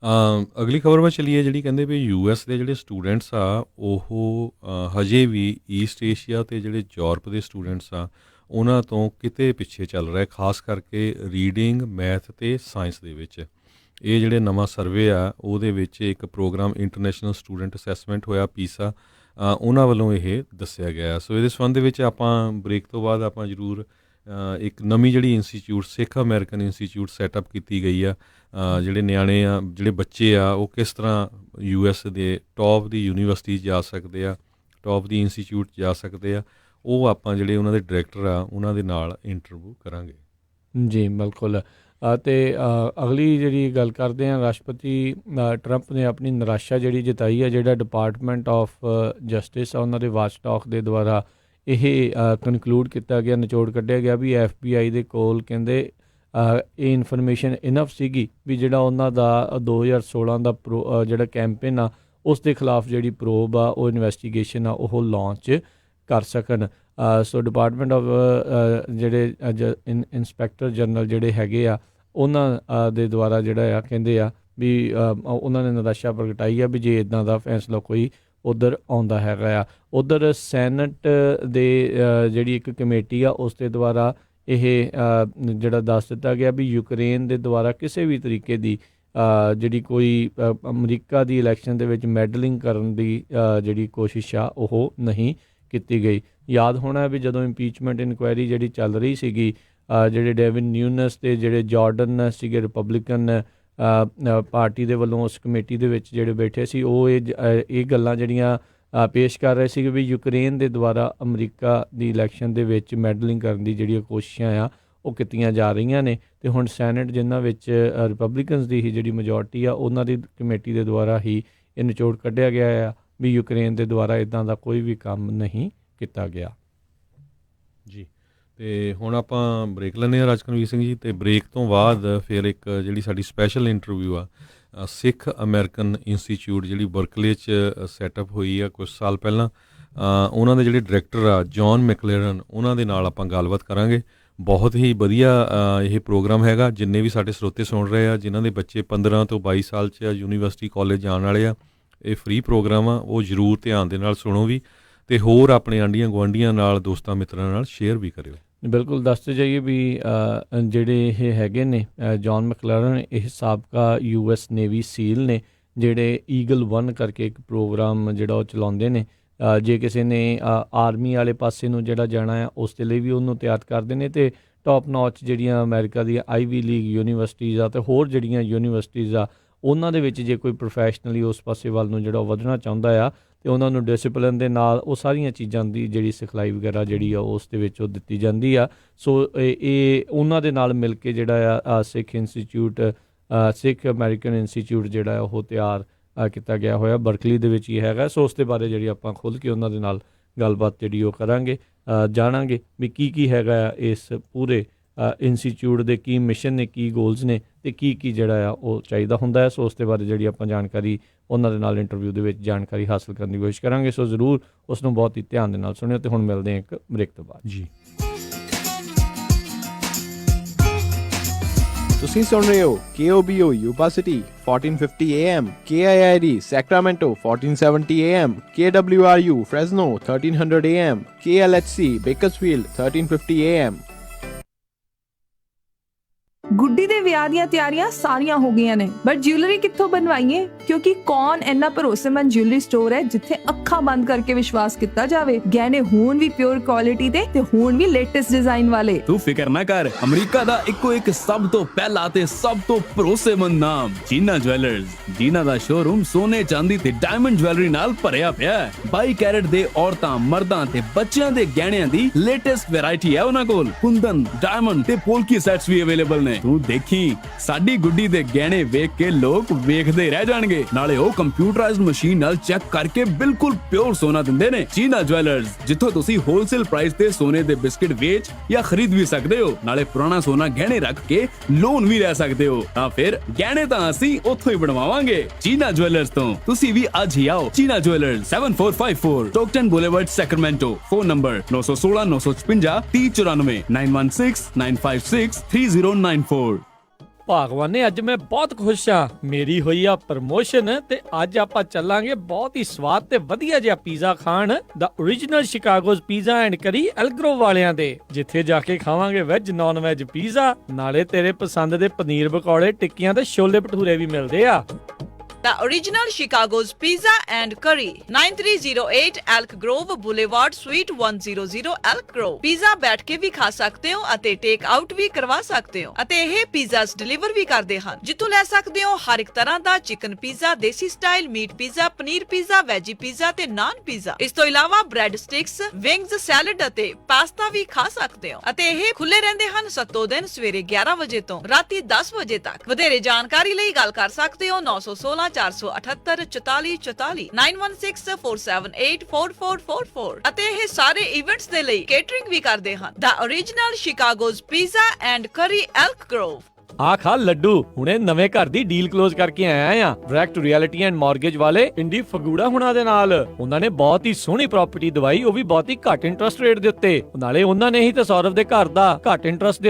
ਅਗਲੀ ਖਬਰ ਵੱਲ ਚਲੀਏ, ਜਿਹੜੀ ਕਹਿੰਦੇ ਵੀ US ਦੇ ਜਿਹੜੇ ਸਟੂਡੈਂਟਸ ਆ ਉਹ ਹਜੇ ਵੀ ਈਸਟ ਏਸ਼ੀਆ ਅਤੇ ਜਿਹੜੇ ਯੂਰਪ ਦੇ ਸਟੂਡੈਂਟਸ ਆ ਉਹਨਾਂ ਤੋਂ ਕਿਤੇ ਪਿੱਛੇ ਚੱਲ ਰਿਹਾ, ਖਾਸ ਕਰਕੇ ਰੀਡਿੰਗ, ਮੈਥ ਅਤੇ ਸਾਇੰਸ ਦੇ ਵਿੱਚ। ਇਹ ਜਿਹੜੇ ਨਵਾਂ ਸਰਵੇ ਆ ਉਹਦੇ ਵਿੱਚ ਇੱਕ ਪ੍ਰੋਗਰਾਮ ਇੰਟਰਨੈਸ਼ਨਲ ਸਟੂਡੈਂਟ ਅਸੈਸਮੈਂਟ ਹੋਇਆ ਪੀਸਾ, ਉਹਨਾਂ ਵੱਲੋਂ ਇਹ ਦੱਸਿਆ ਗਿਆ। ਸੋ ਇਹਦੇ ਸੰਬੰਧ ਦੇ ਵਿੱਚ ਆਪਾਂ ਬ੍ਰੇਕ ਤੋਂ ਬਾਅਦ ਆਪਾਂ ਜ਼ਰੂਰ ਇੱਕ ਨਵੀਂ ਜਿਹੜੀ ਇੰਸਟੀਚਿਊਟ, ਸਿੱਖ ਅਮਰੀਕਨ ਇੰਸਟੀਚਿਊਟ ਸੈਟਅਪ ਕੀਤੀ ਗਈ ਆ, ਜਿਹੜੇ ਨਿਆਣੇ ਆ, ਜਿਹੜੇ ਬੱਚੇ ਆ, ਉਹ ਕਿਸ ਤਰ੍ਹਾਂ US ਦੇ ਟੌਪ ਦੀ ਯੂਨੀਵਰਸਿਟੀ ਜਾ ਸਕਦੇ ਆ, ਟੌਪ ਦੀ ਇੰਸਟੀਚਿਊਟ ਜਾ ਸਕਦੇ ਆ, ਉਹ ਆਪਾਂ ਜਿਹੜੇ ਉਹਨਾਂ ਦੇ ਡਾਇਰੈਕਟਰ ਆ ਉਹਨਾਂ ਦੇ ਨਾਲ ਇੰਟਰਵਿਊ ਕਰਾਂਗੇ।
ਜੀ ਬਿਲਕੁਲ। ਅਤੇ ਅਗਲੀ ਜਿਹੜੀ ਗੱਲ ਕਰਦੇ ਹਾਂ, ਰਾਸ਼ਟਰਪਤੀ ਟਰੰਪ ਨੇ ਆਪਣੀ ਨਿਰਾਸ਼ਾ ਜਿਹੜੀ ਜਤਾਈ ਹੈ, ਜਿਹੜਾ ਡਿਪਾਰਟਮੈਂਟ ਆਫ ਜਸਟਿਸ ਆ ਉਹਨਾਂ ਦੇ ਵਾਚਡੌਗ ਦੇ ਦੁਆਰਾ ਇਹ ਕਨਕਲੂਡ ਕੀਤਾ ਗਿਆ, ਨਿਚੋੜ ਕੱਢਿਆ ਗਿਆ ਵੀ FBI ਦੇ ਕੋਲ ਕਹਿੰਦੇ ਇਹ ਇਨਫੋਰਮੇਸ਼ਨ ਇਨਫ ਸੀਗੀ ਵੀ ਜਿਹੜਾ ਉਹਨਾਂ ਦਾ 2016 ਦਾ ਜਿਹੜਾ ਕੈਂਪੇਨ ਆ ਉਸ ਦੇ ਖਿਲਾਫ ਜਿਹੜੀ ਪ੍ਰੋਬ ਆ, ਉਹ ਇਨਵੈਸਟੀਗੇਸ਼ਨ ਆ, ਉਹ ਲਾਂਚ ਕਰ ਸਕਣ। ਸੋ ਡਿਪਾਰਟਮੈਂਟ ਆਫ ਜਿਹੜੇ ਇੰਸਪੈਕਟਰ ਜਨਰਲ ਜਿਹੜੇ ਹੈਗੇ ਆ ਉਹਨਾਂ ਦੇ ਦੁਆਰਾ ਜਿਹੜਾ ਆ ਕਹਿੰਦੇ ਆ ਵੀ ਉਹਨਾਂ ਨੇ ਨਿਰਾਸ਼ਾ ਪ੍ਰਗਟਾਈ ਆ ਵੀ ਜੇ ਇੱਦਾਂ ਦਾ ਫੈਸਲਾ ਕੋਈ ਉੱਧਰ ਆਉਂਦਾ ਹੈਗਾ ਆ। ਉੱਧਰ ਸੈਨੇਟ ਦੇ ਜਿਹੜੀ ਇੱਕ ਕਮੇਟੀ ਆ ਉਸ ਦੇ ਦੁਆਰਾ ਇਹ ਜਿਹੜਾ ਦੱਸ ਦਿੱਤਾ ਗਿਆ ਵੀ ਯੂਕਰੇਨ ਦੇ ਦੁਆਰਾ ਕਿਸੇ ਵੀ ਤਰੀਕੇ ਦੀ ਜਿਹੜੀ ਕੋਈ ਅਮਰੀਕਾ ਦੀ ਇਲੈਕਸ਼ਨ ਦੇ ਵਿੱਚ ਮੈਡਲਿੰਗ ਕਰਨ ਦੀ ਜਿਹੜੀ ਕੋਸ਼ਿਸ਼ ਆ ਉਹ ਨਹੀਂ ਕੀਤੀ ਗਈ। ਯਾਦ ਹੋਣਾ ਵੀ ਜਦੋਂ ਇੰਪੀਚਮੈਂਟ ਇਨਕੁਆਇਰੀ ਜਿਹੜੀ ਚੱਲ ਰਹੀ ਸੀਗੀ, ਜਿਹੜੇ ਡੇਵਿਨ ਨਿਊਨਸ ਅਤੇ ਜਿਹੜੇ ਜਾਰਡਨ ਸੀਗੇ ਰਿਪਬਲਿਕਨ ਪਾਰਟੀ ਦੇ ਵੱਲੋਂ ਉਸ ਕਮੇਟੀ ਦੇ ਵਿੱਚ ਜਿਹੜੇ ਬੈਠੇ ਸੀ, ਉਹ ਇਹ ਗੱਲਾਂ ਜਿਹੜੀਆਂ ਪੇਸ਼ ਕਰ ਰਹੇ ਸੀਗੇ ਵੀ ਯੂਕਰੇਨ ਦੇ ਦੁਆਰਾ ਅਮਰੀਕਾ ਦੀ ਇਲੈਕਸ਼ਨ ਦੇ ਵਿੱਚ ਮੈਡਲਿੰਗ ਕਰਨ ਦੀ ਜਿਹੜੀਆਂ ਕੋਸ਼ਿਸ਼ਾਂ ਆ ਉਹ ਕੀਤੀਆਂ ਜਾ ਰਹੀਆਂ ਨੇ। ਅਤੇ ਹੁਣ ਸੈਨੇਟ ਜਿਨ੍ਹਾਂ ਵਿੱਚ ਰਿਪਬਲਿਕਨਸ ਦੀ ਹੀ ਜਿਹੜੀ ਮੈਜੋਰਟੀ ਆ ਉਹਨਾਂ ਦੀ ਕਮੇਟੀ ਦੇ ਦੁਆਰਾ ਹੀ ਇਹ ਨਿਚੋੜ ਕੱਢਿਆ ਗਿਆ ਆ ਵੀ ਯੂਕਰੇਨ ਦੇ ਦੁਆਰਾ ਇੱਦਾਂ ਦਾ ਕੋਈ ਵੀ ਕੰਮ ਨਹੀਂ ਕੀਤਾ ਗਿਆ।
ਜੀ, ਅਤੇ ਹੁਣ ਆਪਾਂ ਬ੍ਰੇਕ ਲੈਂਦੇ ਹਾਂ ਰਾਜਕਨਵੀਰ ਸਿੰਘ ਜੀ, ਅਤੇ ਬ੍ਰੇਕ ਤੋਂ ਬਾਅਦ ਫਿਰ ਇੱਕ ਜਿਹੜੀ ਸਾਡੀ ਸਪੈਸ਼ਲ ਇੰਟਰਵਿਊ ਆ ਸਿੱਖ ਅਮਰੀਕਨ ਇੰਸਟੀਚਿਊਟ ਜਿਹੜੀ ਬਰਕਲੇ 'ਚ ਸੈਟਅਪ ਹੋਈ ਆ ਕੁਝ ਸਾਲ ਪਹਿਲਾਂ, ਉਹਨਾਂ ਦੇ ਜਿਹੜੇ ਡਾਇਰੈਕਟਰ ਆ ਜੌਨ ਮੈਕਲੇਰਨ, ਉਹਨਾਂ ਦੇ ਨਾਲ ਆਪਾਂ ਗੱਲਬਾਤ ਕਰਾਂਗੇ। ਬਹੁਤ ਹੀ ਵਧੀਆ ਇਹ ਪ੍ਰੋਗਰਾਮ ਹੈਗਾ। ਜਿੰਨੇ ਵੀ ਸਾਡੇ ਸਰੋਤੇ ਸੁਣ ਰਹੇ ਆ ਜਿਨ੍ਹਾਂ ਦੇ ਬੱਚੇ 15 ਤੋਂ 22 ਸਾਲ 'ਚ ਯੂਨੀਵਰਸਿਟੀ ਕਾਲਜ ਜਾਣ ਵਾਲੇ ਆ, ਇਹ ਫ੍ਰੀ ਪ੍ਰੋਗਰਾਮ ਆ, ਉਹ ਜ਼ਰੂਰ ਧਿਆਨ ਦੇ ਨਾਲ ਸੁਣੋ ਵੀ, ਅਤੇ ਹੋਰ ਆਪਣੇ ਆਂਢੀਆਂ ਗੁਆਂਢੀਆਂ ਨਾਲ, ਦੋਸਤਾਂ ਮਿੱਤਰਾਂ ਨਾਲ ਸ਼ੇਅਰ ਵੀ ਕਰਿਓ। ਬਿਲਕੁਲ,
ਦੱਸਦੇ ਜਾਈਏ ਵੀ ਜਿਹੜੇ ਇਹ ਹੈਗੇ ਨੇ ਜੌਨ ਮੈਕਲਰਨ, ਇਹ ਸਾਬਕਾ US ਨੇਵੀ ਸੀਲ ਨੇ ਜਿਹੜੇ ਈਗਲ 1 ਕਰਕੇ ਇੱਕ ਪ੍ਰੋਗਰਾਮ ਜਿਹੜਾ ਉਹ ਚਲਾਉਂਦੇ ਨੇ। ਜੇ ਕਿਸੇ ਨੇ ਆਰਮੀ ਵਾਲੇ ਪਾਸੇ ਨੂੰ ਜਿਹੜਾ ਜਾਣਾ ਆ ਉਸ ਦੇ ਲਈ ਵੀ ਉਹਨੂੰ ਤਿਆਰ ਕਰਦੇ ਨੇ, ਅਤੇ ਟੌਪ ਨੌਚ ਜਿਹੜੀਆਂ ਅਮਰੀਕਾ ਦੀਆਂ ਆਈਵੀ ਲੀਗ ਯੂਨੀਵਰਸਿਟੀਜ਼ ਆ ਅਤੇ ਹੋਰ ਜਿਹੜੀਆਂ ਯੂਨੀਵਰਸਿਟੀਜ਼ ਆ ਉਹਨਾਂ ਦੇ ਵਿੱਚ ਜੇ ਕੋਈ ਪ੍ਰੋਫੈਸ਼ਨਲੀ ਉਸ ਪਾਸੇ ਵੱਲ ਨੂੰ ਜਿਹੜਾ ਵਧਣਾ ਚਾਹੁੰਦਾ ਆ ਅਤੇ ਉਹਨਾਂ ਨੂੰ ਡਿਸਿਪਲਿਨ ਦੇ ਨਾਲ ਉਹ ਸਾਰੀਆਂ ਚੀਜ਼ਾਂ ਦੀ ਜਿਹੜੀ ਸਿਖਲਾਈ ਵਗੈਰਾ ਜਿਹੜੀ ਆ ਉਸ ਦੇ ਵਿੱਚ ਉਹ ਦਿੱਤੀ ਜਾਂਦੀ ਆ। ਸੋ ਇਹ ਉਹਨਾਂ ਦੇ ਨਾਲ ਮਿਲ ਕੇ ਜਿਹੜਾ ਆ ਸਿੱਖ ਇੰਸਟੀਚਿਊਟ, ਸਿੱਖ ਅਮਰੀਕਨ ਇੰਸਟੀਚਿਊਟ ਜਿਹੜਾ ਉਹ ਤਿਆਰ ਕੀਤਾ ਗਿਆ ਹੋਇਆ, ਬਰਕਲੀ ਦੇ ਵਿੱਚ ਹੀ ਹੈਗਾ। ਸੋ ਉਸ ਦੇ ਬਾਰੇ ਜਿਹੜੀ ਆਪਾਂ ਖੁੱਲ੍ਹ ਕੇ ਉਹਨਾਂ ਦੇ ਨਾਲ ਗੱਲਬਾਤ ਜਿਹੜੀ ਉਹ ਕਰਾਂਗੇ, ਜਾਣਾਂਗੇ ਵੀ ਕੀ ਹੈਗਾ ਆ ਇਸ ਪੂਰੇ ਇੰਸਟੀਚਿਊਟ ਦੇ, ਕੀ ਮਿਸ਼ਨ ਨੇ, ਕੀ ਗੋਲਸ ਨੇ, ਅਤੇ ਕੀ ਜਿਹੜਾ ਆ ਉਹ ਚਾਹੀਦਾ ਹੁੰਦਾ ਹੈ। ਸੋ ਉਸ ਦੇ ਬਾਰੇ ਜਿਹੜੀ ਆਪਾਂ ਜਾਣਕਾਰੀ ਉਹਨਾਂ ਦੇ ਨਾਲ ਇੰਟਰਵਿਊ ਦੇ ਵਿੱਚ ਜਾਣਕਾਰੀ ਹਾਸਲ ਕਰਨ ਦੀ ਕੋਸ਼ਿਸ਼ ਕਰਾਂਗੇ। ਸੋ ਜ਼ਰੂਰ ਉਸ ਨੂੰ ਬਹੁਤ ਹੀ ਧਿਆਨ ਦੇ ਨਾਲ ਸੁਣਿਓ, ਅਤੇ ਹੁਣ ਮਿਲਦੇ ਹਾਂ ਇੱਕ ਬ੍ਰੇਕ ਤੋਂ ਬਾਅਦ।
ਜੀ,
ਤੁਸੀਂ ਸੁਣ ਰਹੇ ਹੋ KOBO Yuba City 1450 AM, KIID Sacramento 1470 AM, KWRU Fresno 1300 AM, KLHC Bakersfield 1350 AM।
ਗੁੱਡੀ ਦੇ ਵਿਆਹ ਦੀਆਂ ਤਿਆਰੀਆਂ ਸਾਰੀਆਂ ਹੋ ਗਈਆਂ ਨੇ, ਬਟ ਜਿਊਲਰੀ ਕਿੱਥੋਂ ਬਣਵਾਈਏ? ਕਿਉਂਕਿ ਕੌਣ ਇੰਨਾ ਭਰੋਸੇਮੰਦ ਜਿਊਲਰੀ ਸਟੋਰ ਹੈ ਜਿੱਥੇ ਅੱਖਾਂ ਬੰਦ ਕਰਕੇ ਵਿਸ਼ਵਾਸ ਕੀਤਾ ਜਾਵੇ। ਗਹਿਣੇ ਹੋਣ ਵੀ ਪਿਓਰ ਕੁਆਲਿਟੀ ਦੇ ਤੇ ਹੋਣ ਵੀ ਲੇਟੈਸਟ ਡਿਜ਼ਾਈਨ ਵਾਲੇ।
ਤੂੰ ਫਿਕਰ ਨਾ ਕਰ, ਅਮਰੀਕਾ ਦਾ ਇੱਕੋ ਇੱਕ ਸਭ ਤੋਂ ਪਹਿਲਾ ਤੇ ਸਭ ਤੋਂ ਭਰੋਸੇਮੰਦ ਨਾਮ ਜੀਨਾ ਜਵੈਲਰਸ, ਜਿਨ੍ਹਾਂ ਦਾ ਸ਼ੋਰੂਮ ਸੋਨੇ, ਚਾਂਦੀ ਤੇ ਡਾਇਮੰਡ ਜਵੈਲਰੀ ਨਾਲ ਭਰਿਆ ਪਿਆ ਹੈ। 22 ਕੈਰਟ ਦੇ ਔਰਤਾਂ, ਮਰਦਾਂ ਤੇ ਬੱਚਿਆਂ ਦੇ ਗਹਿਣਿਆਂ ਦੀ ਲੇਟੈਸਟ ਵੈਰਾਈਟੀ ਹੈ ਉਹਨਾਂ ਕੋਲ। ਕੁੰਦਨ, ਡਾਇਮੰਡ ਤੇ ਪੋਲਕੀ ਸੈਟਸ ਵੀ ਅਵੇਲੇਬਲ ਨੇ। ਤੂੰ ਦੇਖੀ, ਸਾਡੀ ਗੁੱਡੀ ਦੇ ਗਹਿਣੇ ਵੇਖ ਕੇ ਲੋਕ ਵੇਖਦੇ ਰਹਿ ਜਾਣਗੇ। ਨਾਲੇ ਉਹ ਕੰਪਿਊਟਰਾਈਜ਼ਡ ਮਸ਼ੀਨ ਨਾਲ ਚੈੱਕ ਕਰਕੇ ਬਿਲਕੁਲ ਪਿਓਰ ਸੋਨਾ ਦਿੰਦੇ ਨੇ। ਜੀਨਾ ਜਵੈਲਰਸ, ਜਿੱਥੋਂ ਤੁਸੀਂ ਹੋਲਸੇਲ ਪ੍ਰਾਈਸ ਤੇ ਸੋਨੇ ਦੇ ਬਿਸਕਿਟ ਵੇਚ ਜਾਂ ਖਰੀਦ ਵੀ ਸਕਦੇ ਹੋ। ਨਾਲੇ ਪੁਰਾਣਾ ਸੋਨਾ ਗਹਿਣੇ ਰੱਖ ਕੇ ਲੋਨ ਵੀ ਲੈ ਸਕਦੇ ਹੋ। ਤਾਂ ਫਿਰ ਗਹਿਣੇ ਤਾਂ ਅਸੀਂ ਉੱਥੋਂ ਹੀ ਬਣਵਾਵਾਂਗੇ, ਜੀਨਾ ਜਵੈਲਰਸ ਤੋਂ। ਤੁਸੀਂ ਵੀ ਅੱਜ ਹੀ ਆਓ। Jeena jewellers, 7454 Stockton boulevard, Sacramento. Phone number 916 956 3094, 916956 3094।
ਭਾਗਵਾਨੇ ਅੱਜ ਮੈਂ ਬਹੁਤ ਖੁਸ਼ ਹਾਂ, ਮੇਰੀ ਹੋਈ ਆ ਪ੍ਰਮੋਸ਼ਨ ਤੇ ਅੱਜ ਆਪਾਂ ਚੱਲਾਂਗੇ ਬਹੁਤ ਹੀ ਸਵਾਦ ਤੇ ਵਧੀਆ ਜਿਹਾ ਪੀਜ਼ਾ ਖਾਣ ਦਾ ਓਰੀਜਨਲ ਸ਼ਿਕਾਗੋਜ਼ ਪੀਜ਼ਾ ਐਂਡ ਕਰੀ ਐਲਗਰੋ ਵਾਲਿਆਂ ਦੇ, ਜਿੱਥੇ ਜਾ ਕੇ ਖਾਵਾਂਗੇ ਵੈਜ ਨਾਨ ਵੈਜ ਪੀਜ਼ਾ, ਨਾਲੇ ਤੇਰੇ ਪਸੰਦ ਦੇ ਪਨੀਰ ਪਕੌੜੇ, ਟਿੱਕੀਆਂ ਤੇ ਛੋਲੇ ਭਟੂਰੇ ਵੀ ਮਿਲਦੇ ਆ।
The original Chicago's Pizza and Curry, 9308 Elk Grove Boulevard, Suite 100 Elk Grove। Pizza ਬੈਠ ਕੇ ਵੀ ਖਾ ਸਕਦੇ ਹੋ ਅਤੇ ਟੇਕ ਆਊਟ ਵੀ ਕਰਵਾ ਸਕਦੇ ਹੋ ਅਤੇ ਇਹ ਪੀਜ਼ਾਸ ਡਿਲੀਵਰ ਵੀ ਕਰਦੇ ਹਨ, ਜਿੱਥੋਂ ਲੈ ਸਕਦੇ ਹੋ ਹਰ ਇੱਕ ਤਰ੍ਹਾਂ ਦਾ chicken pizza, desi style meat pizza, paneer pizza, veggie pizza ਤੇ ਨਾਨ ਪੀਜ਼ਾ। ਇਸ ਤੋਂ ਇਲਾਵਾ ਬ੍ਰੈਡ ਸਟਿਕਸ, ਵਿੰਗਸ, ਸੈਲਡ ਅਤੇ ਪਾਸਤਾ ਵੀ ਖਾ ਸਕਦੇ ਹੋ ਅਤੇ ਇਹ ਖੁੱਲੇ ਰਹਿੰਦੇ ਹਨ ਸੱਤੋ ਦਿਨ ਸਵੇਰੇ 11 ਵਜੇ ਤੋਂ ਰਾਤੀ 10 ਵਜੇ ਤੱਕ। ਵਧੇਰੇ ਜਾਣਕਾਰੀ ਲਈ ਗੱਲ ਕਰ ਸਕਦੇ ਹੋ 916 478 44 44 916478 4444 ਅਤੇ ਇਹ ਸਾਰੇ ਇਵੈਂਟਸ ਦੇ ਲਈ ਕੇਟਰਿੰਗ ਵੀ ਕਰਦੇ ਹਨ। The original Chicago's Pizza and Curry, Elk Grove।
ਆ ਖਾ ਲੱਡੂ, ਹੁਣੇ ਨਵੇਂ ਘਰ ਦੀ ਡੀਲ ਕਲੋਜ਼ ਕਰਕੇ ਆਇਆ ਆ ਡਾਇਰੈਕਟ ਰਿਐਲਿਟੀ ਐਂਡ ਮਾਰਗੇਜ ਵਾਲੇ ਇੰਡੀ ਫਗੂੜਾ ਹੁਣਾਂ ਦੇ ਨਾਲ। ਉਹਨਾਂ ਨੇ ਬਹੁਤ ਹੀ ਸੋਹਣੀ ਪ੍ਰਾਪਰਟੀ ਦਵਾਈ, ਉਹ ਵੀ ਬਹੁਤ ਹੀ ਘੱਟ ਇੰਟਰਸਟ ਰੇਟ ਦੇ ਉੱਤੇ, ਨਾਲੇ ਉਹਨਾਂ ਨੇ ਹੀ ਤਾਂ ਸੌਰਵ ਦੇ ਘਰ ਦਾ ਘੱਟ ਇੰਟਰਸਟ ਦੇ